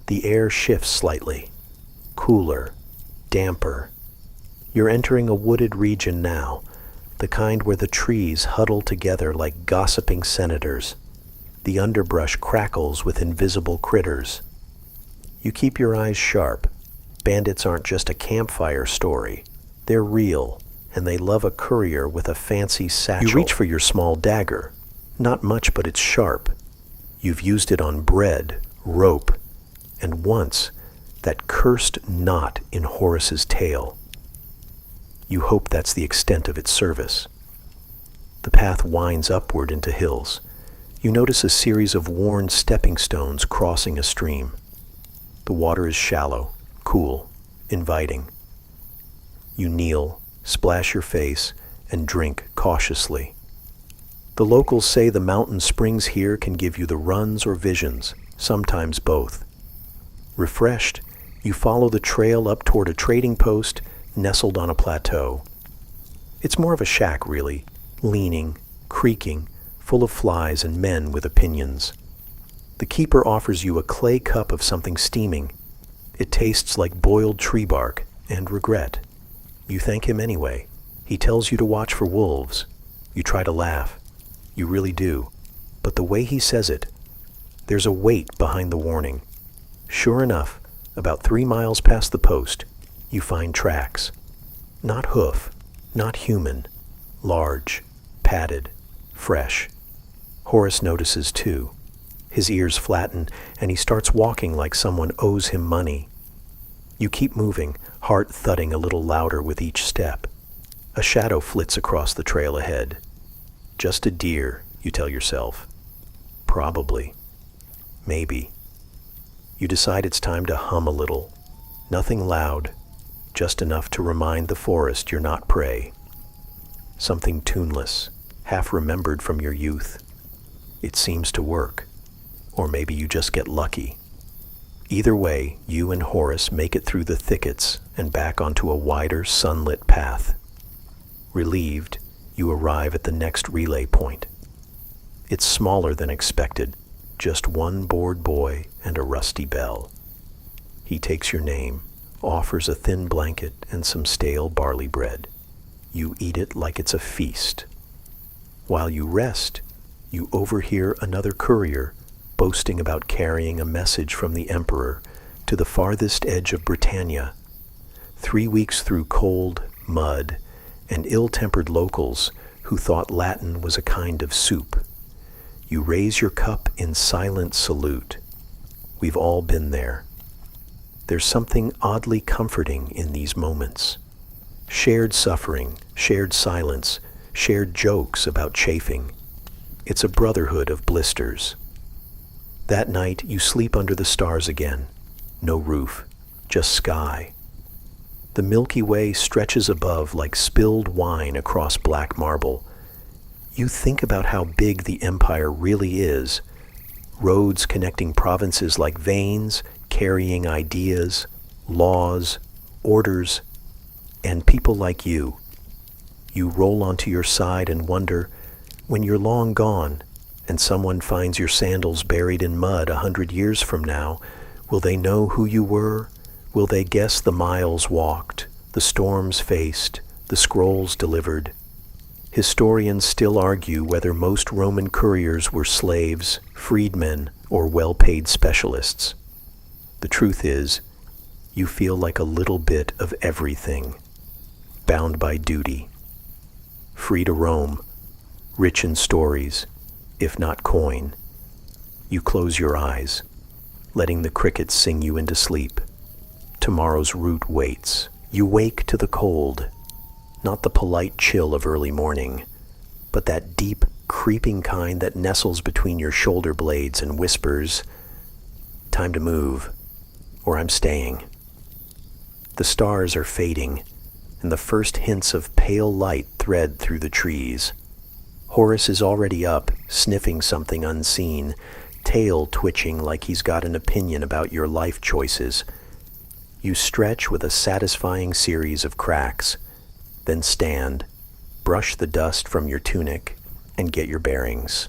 The air shifts slightly, cooler, damper. You're entering a wooded region now, the kind where the trees huddle together like gossiping senators. The underbrush crackles with invisible critters. You keep your eyes sharp. Bandits aren't just a campfire story. They're real, and they love a courier with a fancy satchel. You reach for your small dagger. Not much, but it's sharp. You've used it on bread, rope, and once, that cursed knot in Horace's tail. You hope that's the extent of its service. The path winds upward into hills. You notice a series of worn stepping stones crossing a stream. The water is shallow, cool, inviting. You kneel, splash your face, and drink cautiously. The locals say the mountain springs here can give you the runs or visions, sometimes both. Refreshed, you follow the trail up toward a trading post nestled on a plateau. It's more of a shack, really, leaning, creaking, full of flies and men with opinions. The keeper offers you a clay cup of something steaming. It tastes like boiled tree bark and regret. You thank him anyway. He tells you to watch for wolves. You try to laugh. You really do. But the way he says it, there's a weight behind the warning. Sure enough, about 3 miles past the post, you find tracks. Not hoof, not human. Large, padded, fresh. Horace notices too. His ears flatten, and he starts walking like someone owes him money. You keep moving, heart thudding a little louder with each step. A shadow flits across the trail ahead. Just a deer, you tell yourself. Probably. Maybe. You decide it's time to hum a little. Nothing loud, just enough to remind the forest you're not prey. Something tuneless, half remembered from your youth. It seems to work. or maybe you just get lucky. Either way, you and Horace make it through the thickets and back onto a wider, sunlit path. Relieved, you arrive at the next relay point. It's smaller than expected, just one bored boy and a rusty bell. He takes your name, offers a thin blanket and some stale barley bread. You eat it like it's a feast. While you rest, you overhear another courier boasting about carrying a message from the Emperor to the farthest edge of Britannia. 3 weeks through cold, mud, and ill-tempered locals who thought Latin was a kind of soup. You raise your cup in silent salute. We've all been there. There's something oddly comforting in these moments. Shared suffering, shared silence, shared jokes about chafing. It's a brotherhood of blisters. That night, you sleep under the stars again. No roof, just sky. The Milky Way stretches above like spilled wine across black marble. You think about how big the empire really is. Roads connecting provinces like veins, carrying ideas, laws, orders, and people like you. You roll onto your side and wonder, when you're long gone, and someone finds your sandals buried in mud 100 years from now, will they know who you were? Will they guess the miles walked, the storms faced, the scrolls delivered? Historians still argue whether most Roman couriers were slaves, freedmen, or well-paid specialists. The truth is, you feel like a little bit of everything, bound by duty, free to roam, rich in stories, if not coin. You close your eyes, letting the crickets sing you into sleep. Tomorrow's route waits. You wake to the cold, not the polite chill of early morning, but that deep, creeping kind that nestles between your shoulder blades and whispers, "Time to move, or I'm staying." The stars are fading, and the first hints of pale light thread through the trees. Horace is already up, sniffing something unseen, tail twitching like he's got an opinion about your life choices. You stretch with a satisfying series of cracks, then stand, brush the dust from your tunic, and get your bearings.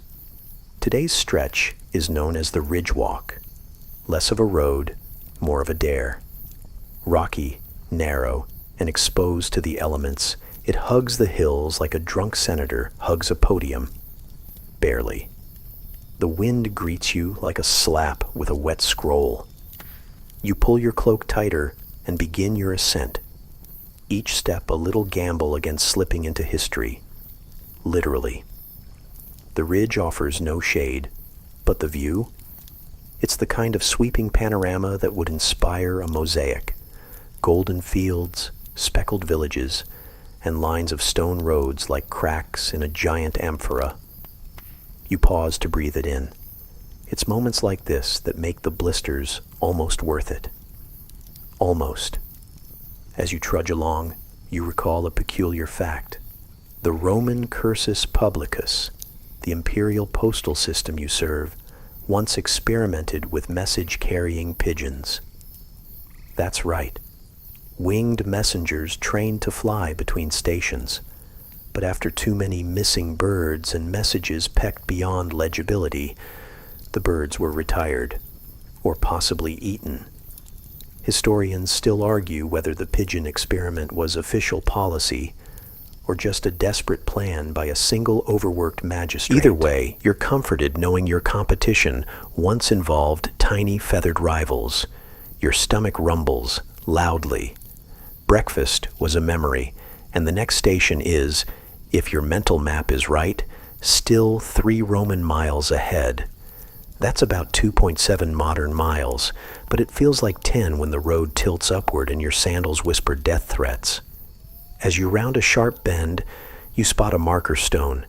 Today's stretch is known as the Ridge Walk. Less of a road, more of a dare. Rocky, narrow, and exposed to the elements, it hugs the hills like a drunk senator hugs a podium. Barely. The wind greets you like a slap with a wet scroll. You pull your cloak tighter and begin your ascent. Each step a little gamble against slipping into history. Literally. The ridge offers no shade, but the view? It's the kind of sweeping panorama that would inspire a mosaic. Golden fields, speckled villages, and lines of stone roads like cracks in a giant amphora. You pause to breathe it in. It's moments like this that make the blisters almost worth it. Almost. As you trudge along, you recall a peculiar fact. The Roman cursus publicus, the imperial postal system you serve, once experimented with message-carrying pigeons. That's right. Winged messengers trained to fly between stations. But after too many missing birds and messages pecked beyond legibility, the birds were retired, or possibly eaten. Historians still argue whether the pigeon experiment was official policy or just a desperate plan by a single overworked magistrate. Either way, you're comforted knowing your competition once involved tiny feathered rivals. Your stomach rumbles loudly. Breakfast was a memory, and the next station is, if your mental map is right, still 3 Roman miles ahead. That's about 2.7 modern miles, but it feels like 10 when the road tilts upward and your sandals whisper death threats. As you round a sharp bend, you spot a marker stone,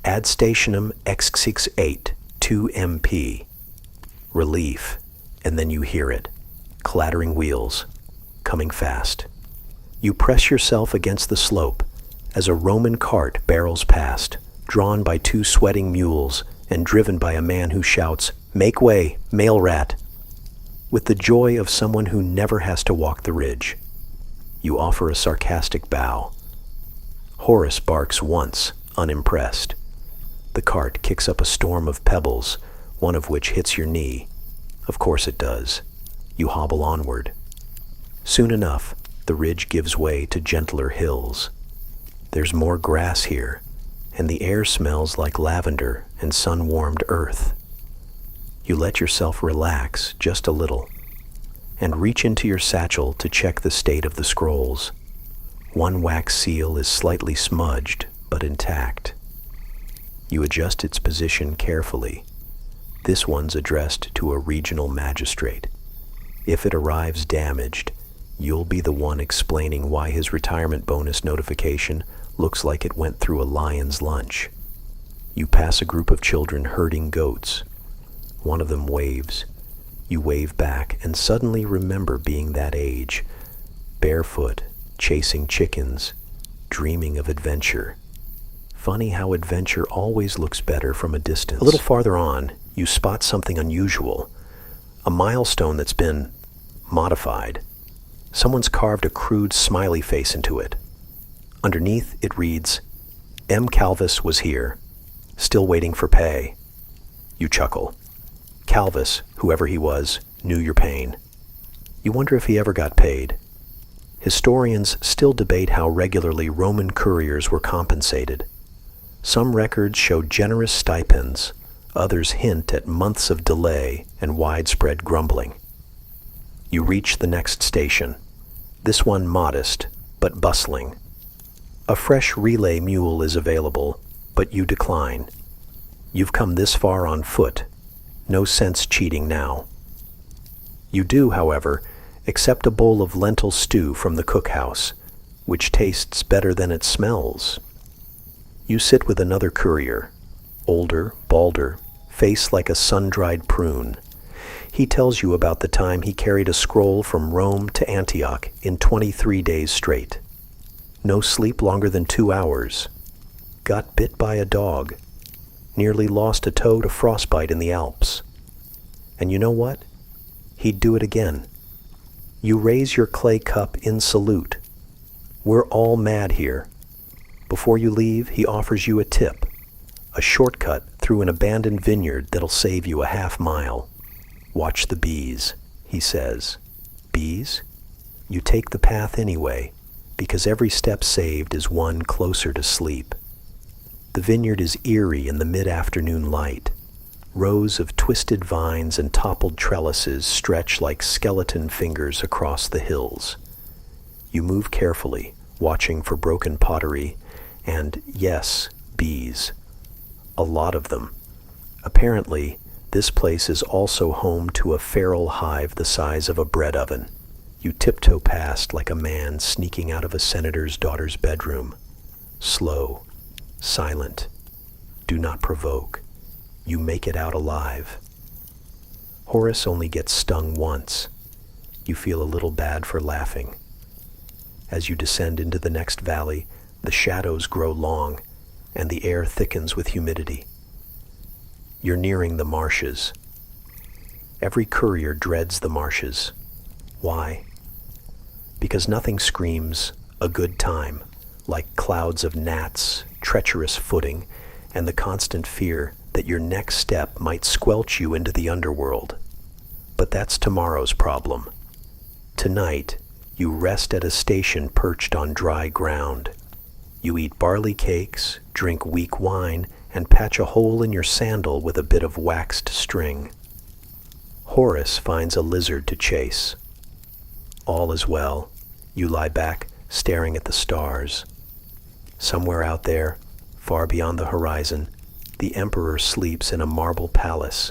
Ad Stationem X68 2MP. Relief, and then you hear it, clattering wheels, coming fast. You press yourself against the slope as a Roman cart barrels past, drawn by 2 sweating mules and driven by a man who shouts, Make way, mail rat. With the joy of someone who never has to walk the ridge, you offer a sarcastic bow. Horace barks once, unimpressed. The cart kicks up a storm of pebbles, one of which hits your knee. Of course it does. You hobble onward. Soon enough, the ridge gives way to gentler hills. There's more grass here, and the air smells like lavender and sun-warmed earth. You let yourself relax just a little, and reach into your satchel to check the state of the scrolls. One wax seal is slightly smudged, but intact. You adjust its position carefully. This one's addressed to a regional magistrate. If it arrives damaged, you'll be the one explaining why his retirement bonus notification looks like it went through a lion's lunch. You pass a group of children herding goats. One of them waves. You wave back and suddenly remember being that age, barefoot, chasing chickens, dreaming of adventure. Funny how adventure always looks better from a distance. A little farther on, you spot something unusual, a milestone that's been modified. Someone's carved a crude smiley face into it. Underneath, it reads, M. Calvis was here, still waiting for pay. You chuckle. Calvis, whoever he was, knew your pain. You wonder if he ever got paid. Historians still debate how regularly Roman couriers were compensated. Some records show generous stipends, others hint at months of delay and widespread grumbling. You reach the next station, this one modest, but bustling. A fresh relay mule is available, but you decline. You've come this far on foot. No sense cheating now. You do, however, accept a bowl of lentil stew from the cookhouse, which tastes better than it smells. You sit with another courier, older, balder, face like a sun-dried prune. He tells you about the time he carried a scroll from Rome to Antioch in 23 days straight. No sleep longer than 2 hours. Got bit by a dog. Nearly lost a toe to frostbite in the Alps. And you know what? He'd do it again. You raise your clay cup in salute. We're all mad here. Before you leave, he offers you a tip, a shortcut through an abandoned vineyard that'll save you a half-mile. Watch the bees, he says. Bees? You take the path anyway, because every step saved is one closer to sleep. The vineyard is eerie in the mid-afternoon light. Rows of twisted vines and toppled trellises stretch like skeleton fingers across the hills. You move carefully, watching for broken pottery, and, yes, bees. A lot of them. Apparently, this place is also home to a feral hive the size of a bread oven. You tiptoe past like a man sneaking out of a senator's daughter's bedroom. Slow, silent, do not provoke. You make it out alive. Horace only gets stung once. You feel a little bad for laughing. As you descend into the next valley, the shadows grow long, and the air thickens with humidity. You're nearing the marshes. Every courier dreads the marshes. Why? Because nothing screams a good time like clouds of gnats, treacherous footing, and the constant fear that your next step might squelch you into the underworld. But that's tomorrow's problem. Tonight, you rest at a station perched on dry ground. You eat barley cakes, drink weak wine, and patch a hole in your sandal with a bit of waxed string. Horace finds a lizard to chase. All is well. You lie back, staring at the stars. Somewhere out there, far beyond the horizon, the emperor sleeps in a marble palace,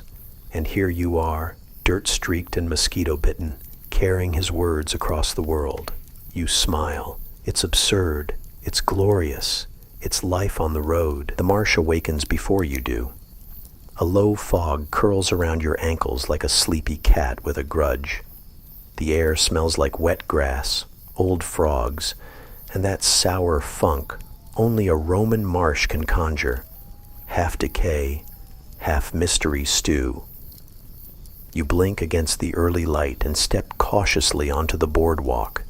and here you are, dirt-streaked and mosquito-bitten, carrying his words across the world. You smile. It's absurd. It's glorious. It's life on the road. The marsh awakens before you do. A low fog curls around your ankles like a sleepy cat with a grudge. The air smells like wet grass, old frogs, and that sour funk only a Roman marsh can conjure. Half decay, half mystery stew. You blink against the early light and step cautiously onto the boardwalk,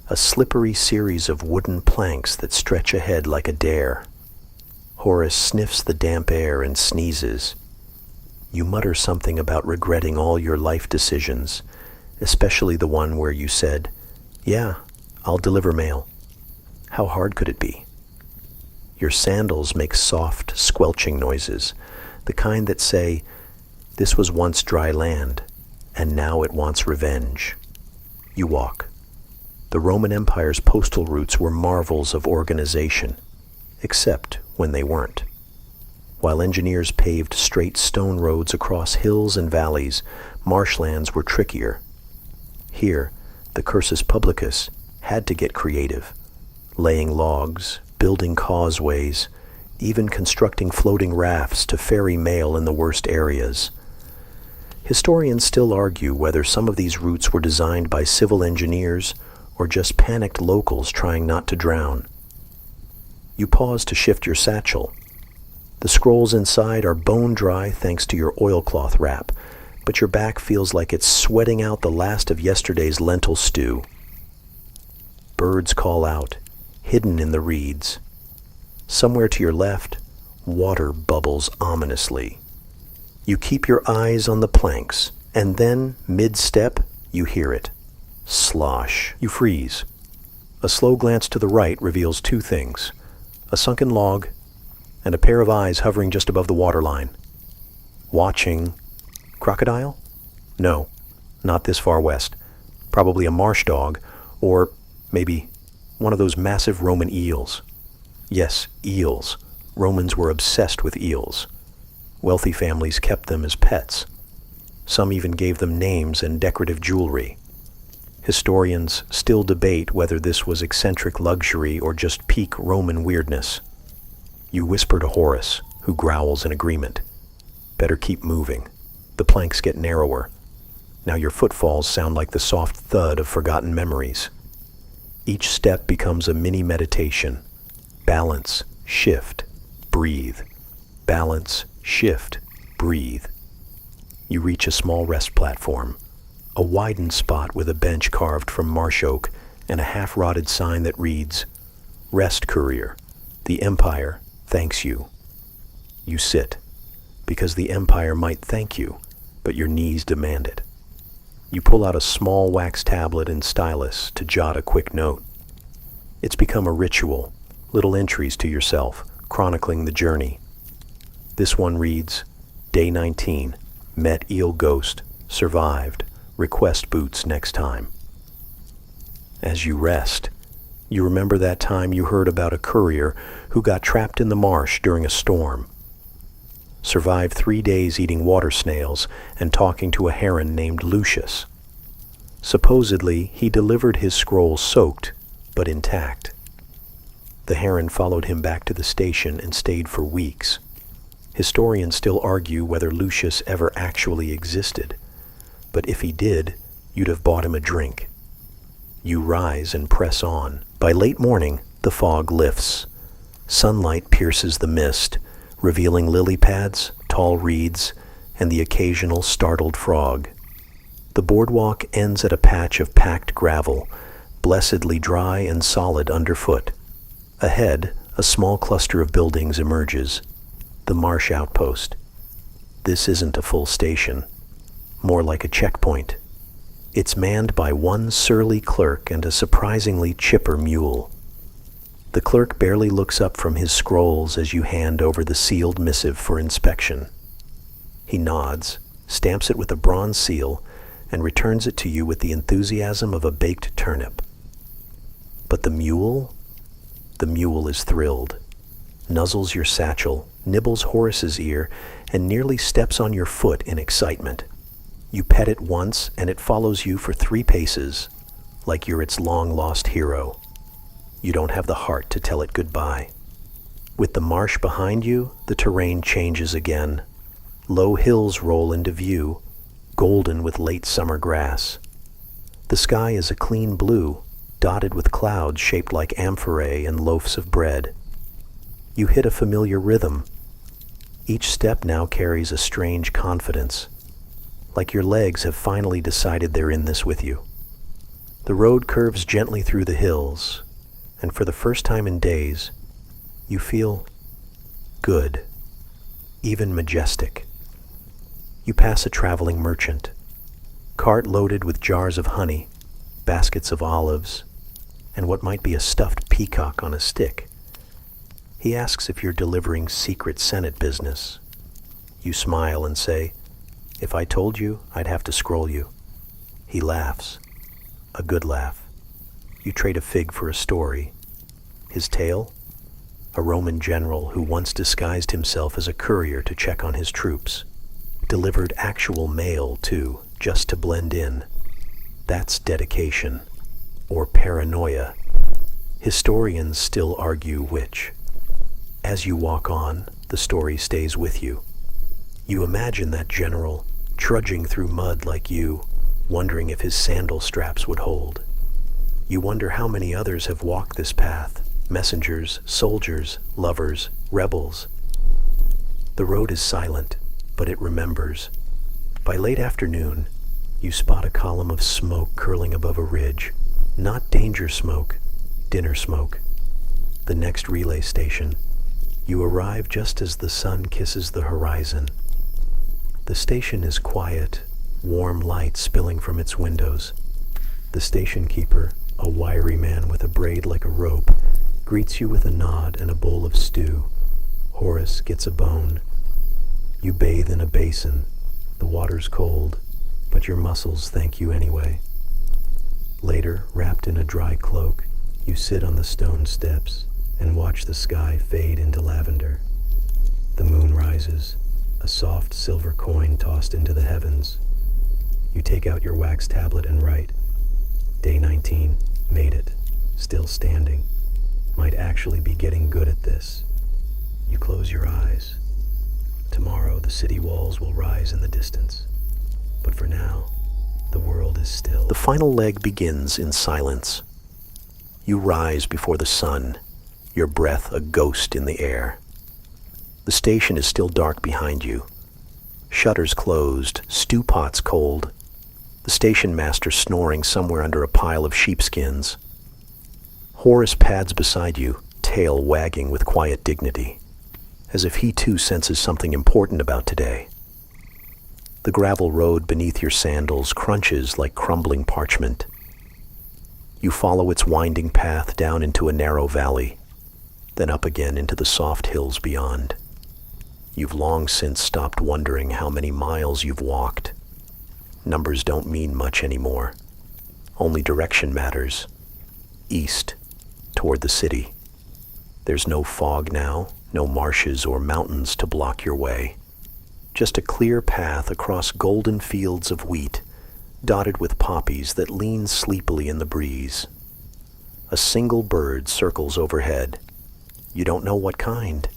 a slippery series of wooden planks that stretch ahead like a dare. Horace sniffs the damp air and sneezes. You mutter something about regretting all your life decisions, especially the one where you said, "Yeah, I'll deliver mail." How hard could it be? Your sandals make soft, squelching noises, the kind that say, "This was once dry land, and now it wants revenge." You walk. The Roman Empire's postal routes were marvels of organization, except when they weren't. While engineers paved straight stone roads across hills and valleys, marshlands were trickier. Here, the cursus publicus had to get creative, laying logs, building causeways, even constructing floating rafts to ferry mail in the worst areas. Historians still argue whether some of these routes were designed by civil engineers or just panicked locals trying not to drown. You pause to shift your satchel. The scrolls inside are bone dry thanks to your oilcloth wrap, but your back feels like it's sweating out the last of yesterday's lentil stew. Birds call out, hidden in the reeds. Somewhere to your left, water bubbles ominously. You keep your eyes on the planks, and then, mid-step, you hear it. Slosh. You freeze. A slow glance to the right reveals two things: a sunken log and a pair of eyes hovering just above the waterline. Watching. Crocodile? No, not this far west. Probably a marsh dog, or maybe one of those massive Roman eels. Yes, eels. Romans were obsessed with eels. Wealthy families kept them as pets. Some even gave them names and decorative jewelry. Historians still debate whether this was eccentric luxury or just peak Roman weirdness. You whisper to Horace, who growls in agreement. Better keep moving. The planks get narrower. Now your footfalls sound like the soft thud of forgotten memories. Each step becomes a mini meditation. Balance, shift, breathe. Balance, shift, breathe. You reach a small rest platform, a widened spot with a bench carved from marsh oak and a half-rotted sign that reads, "Rest, courier. The Empire thanks you." You sit, because the Empire might thank you, but your knees demand it. You pull out a small wax tablet and stylus to jot a quick note. It's become a ritual, little entries to yourself, chronicling the journey. This one reads, Day 19, met eel ghost, survived, request boots next time. As you rest, you remember that time you heard about a courier who got trapped in the marsh during a storm. Survived 3 days eating water snails and talking to a heron named Lucius. Supposedly, he delivered his scroll soaked, but intact. The heron followed him back to the station and stayed for weeks. Historians still argue whether Lucius ever actually existed, but if he did, you'd have bought him a drink. You rise and press on. By late morning, the fog lifts. Sunlight pierces the mist, revealing lily pads, tall reeds, and the occasional startled frog. The boardwalk ends at a patch of packed gravel, blessedly dry and solid underfoot. Ahead, a small cluster of buildings emerges. The Marsh Outpost. This isn't a full station, more like a checkpoint. It's manned by one surly clerk and a surprisingly chipper mule. The clerk barely looks up from his scrolls as you hand over the sealed missive for inspection. He nods, stamps it with a bronze seal, and returns it to you with the enthusiasm of a baked turnip. But the mule? The mule is thrilled, nuzzles your satchel, nibbles Horace's ear, and nearly steps on your foot in excitement. You pet it once, and it follows you for 3 paces, like you're its long-lost hero. You don't have the heart to tell it goodbye. With the marsh behind you, the terrain changes again. Low hills roll into view, golden with late summer grass. The sky is a clean blue, dotted with clouds shaped like amphorae and loaves of bread. You hit a familiar rhythm. Each step now carries a strange confidence, like your legs have finally decided they're in this with you. The road curves gently through the hills, and for the first time in days, you feel good, even majestic. You pass a traveling merchant, cart loaded with jars of honey, baskets of olives, and what might be a stuffed peacock on a stick. He asks if you're delivering secret Senate business. You smile and say, "If I told you, I'd have to scroll you." He laughs, a good laugh. You trade a fig for a story. His tale? A Roman general who once disguised himself as a courier to check on his troops. Delivered actual mail, too, just to blend in. That's dedication, or paranoia. Historians still argue which. As you walk on, the story stays with you. You imagine that general trudging through mud like you, wondering if his sandal straps would hold. You wonder how many others have walked this path, messengers, soldiers, lovers, rebels. The road is silent, but it remembers. By late afternoon, you spot a column of smoke curling above a ridge. Not danger smoke, dinner smoke. The next relay station. You arrive just as the sun kisses the horizon. The station is quiet, warm light spilling from its windows. The station keeper, a wiry man with a braid like a rope, greets you with a nod and a bowl of stew. Horace gets a bone. You bathe in a basin. The water's cold, but your muscles thank you anyway. Later, wrapped in a dry cloak, you sit on the stone steps and watch the sky fade into lavender. The moon rises, a soft silver coin tossed into the heavens. You take out your wax tablet and write, "Day 19, made it, still standing. Might actually be getting good at this." You close your eyes. Tomorrow the city walls will rise in the distance. But for now, the world is still. The final leg begins in silence. You rise before the sun, your breath a ghost in the air. The station is still dark behind you. Shutters closed, stew pots cold. The station master snoring somewhere under a pile of sheepskins. Horace pads beside you, tail wagging with quiet dignity, as if he too senses something important about today. The gravel road beneath your sandals crunches like crumbling parchment. You follow its winding path down into a narrow valley, then up again into the soft hills beyond. You've long since stopped wondering how many miles you've walked. Numbers don't mean much anymore. Only direction matters. East, toward the city. There's no fog now, no marshes or mountains to block your way. Just a clear path across golden fields of wheat, dotted with poppies that lean sleepily in the breeze. A single bird circles overhead. You don't know what kind.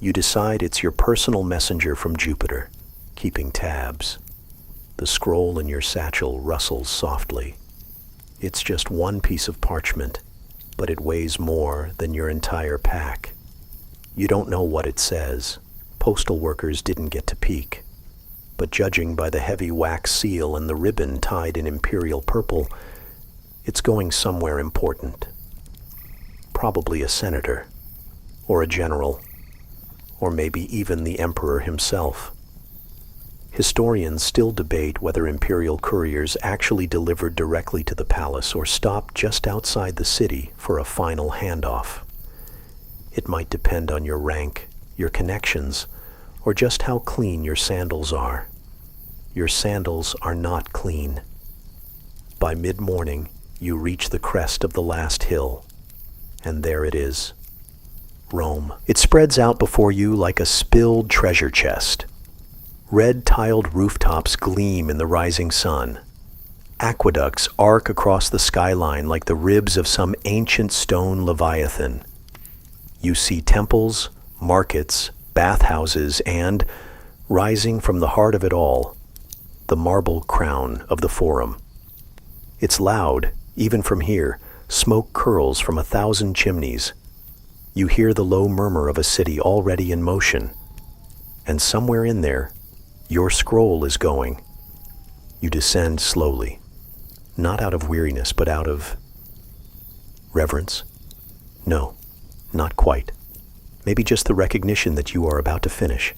You decide it's your personal messenger from Jupiter, keeping tabs. The scroll in your satchel rustles softly. It's just one piece of parchment, but it weighs more than your entire pack. You don't know what it says. Postal workers didn't get to peek. But judging by the heavy wax seal and the ribbon tied in imperial purple, it's going somewhere important. Probably a senator, or a general, or maybe even the emperor himself. Historians still debate whether imperial couriers actually delivered directly to the palace or stopped just outside the city for a final handoff. It might depend on your rank, your connections, or just how clean your sandals are. Your sandals are not clean. By mid-morning, you reach the crest of the last hill, and there it is. Rome. It spreads out before you like a spilled treasure chest. Red-tiled rooftops gleam in the rising sun. Aqueducts arc across the skyline like the ribs of some ancient stone leviathan. You see temples, markets, bathhouses, and, rising from the heart of it all, the marble crown of the Forum. It's loud, even from here. Smoke curls from 1,000 chimneys. You hear the low murmur of a city already in motion. And somewhere in there, your scroll is going. You descend slowly, not out of weariness, but out of reverence. No, not quite. Maybe just the recognition that you are about to finish,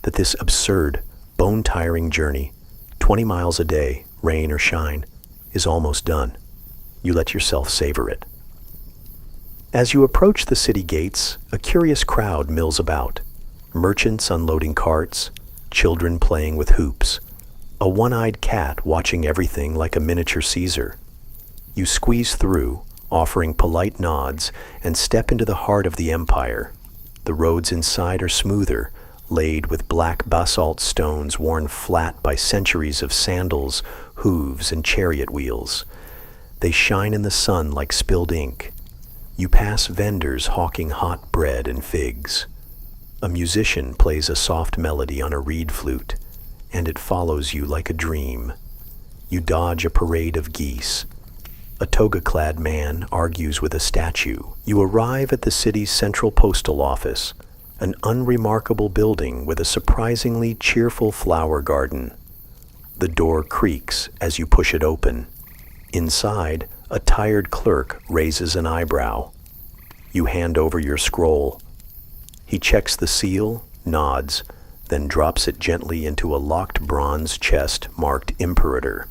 that this absurd, bone-tiring journey, 20 miles a day, rain or shine, is almost done. You let yourself savor it. As you approach the city gates, a curious crowd mills about. Merchants unloading carts, children playing with hoops, a one-eyed cat watching everything like a miniature Caesar. You squeeze through, offering polite nods, and step into the heart of the empire. The roads inside are smoother, laid with black basalt stones worn flat by centuries of sandals, hooves, and chariot wheels. They shine in the sun like spilled ink. You pass vendors hawking hot bread and figs. A musician plays a soft melody on a reed flute, and it follows you like a dream. You dodge a parade of geese. A toga-clad man argues with a statue. You arrive at the city's central postal office, an unremarkable building with a surprisingly cheerful flower garden. The door creaks as you push it open. Inside, a tired clerk raises an eyebrow. You hand over your scroll. He checks the seal, nods, then drops it gently into a locked bronze chest marked Imperator.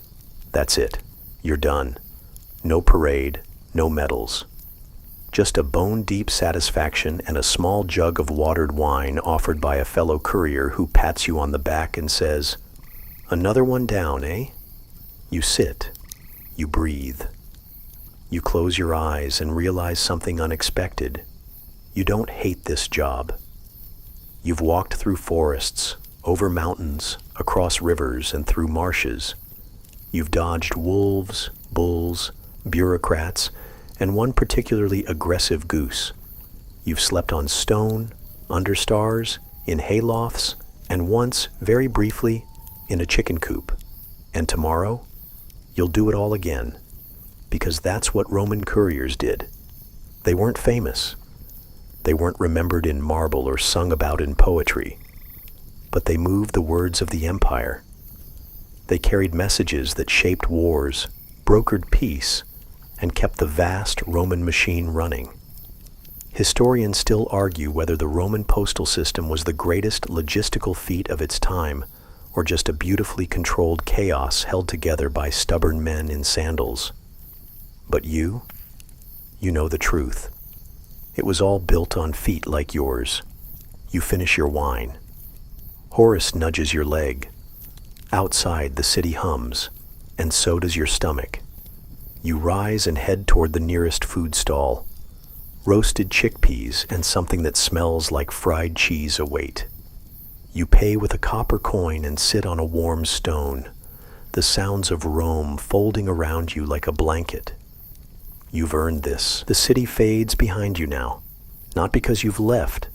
That's it. You're done. No parade, no medals. Just a bone-deep satisfaction and a small jug of watered wine offered by a fellow courier who pats you on the back and says, "Another one down, eh?" You sit. You breathe. You close your eyes and realize something unexpected. You don't hate this job. You've walked through forests, over mountains, across rivers, and through marshes. You've dodged wolves, bulls, bureaucrats, and one particularly aggressive goose. You've slept on stone, under stars, in haylofts, and once, very briefly, in a chicken coop. And tomorrow, you'll do it all again, because that's what Roman couriers did. They weren't famous. They weren't remembered in marble or sung about in poetry, but they moved the words of the empire. They carried messages that shaped wars, brokered peace, and kept the vast Roman machine running. Historians still argue whether the Roman postal system was the greatest logistical feat of its time, or just a beautifully controlled chaos held together by stubborn men in sandals. But you know the truth. It was all built on feet like yours. You finish your wine. Horace nudges your leg. Outside, the city hums, and so does your stomach. You rise and head toward the nearest food stall. Roasted chickpeas and something that smells like fried cheese await. You pay with a copper coin and sit on a warm stone, the sounds of Rome folding around you like a blanket. You've earned this. The city fades behind you now, not because you've left,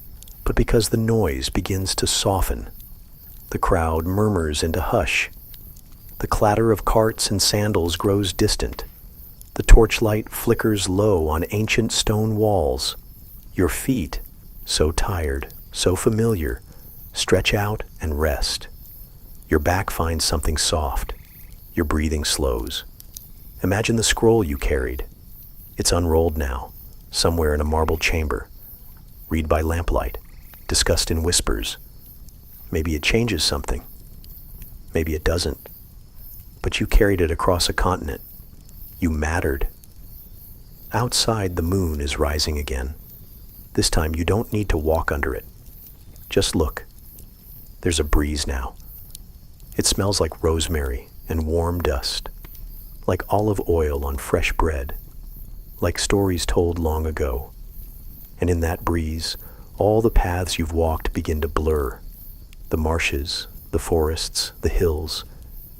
but because the noise begins to soften. The crowd murmurs into hush. The clatter of carts and sandals grows distant. The torchlight flickers low on ancient stone walls. Your feet, so tired, so familiar, stretch out and rest. Your back finds something soft. Your breathing slows. Imagine the scroll you carried. It's unrolled now, somewhere in a marble chamber. Read by lamplight, discussed in whispers. Maybe it changes something. Maybe it doesn't. But you carried it across a continent. You mattered. Outside, the moon is rising again. This time, you don't need to walk under it. Just look. There's a breeze now. It smells like rosemary and warm dust, like olive oil on fresh bread, like stories told long ago. And in that breeze, all the paths you've walked begin to blur. The marshes, the forests, the hills,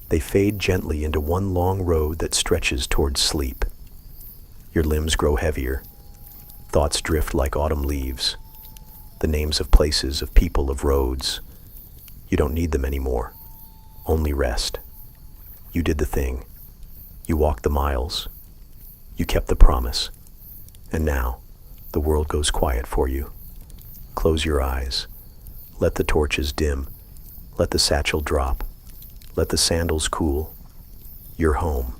they fade gently into one long road that stretches towards sleep. Your limbs grow heavier. Thoughts drift like autumn leaves. The names of places, of people, of roads. You don't need them anymore. Only rest. You did the thing. You walked the miles. You kept the promise. And now, the world goes quiet for you. Close your eyes. Let the torches dim. Let the satchel drop. Let the sandals cool. you're home.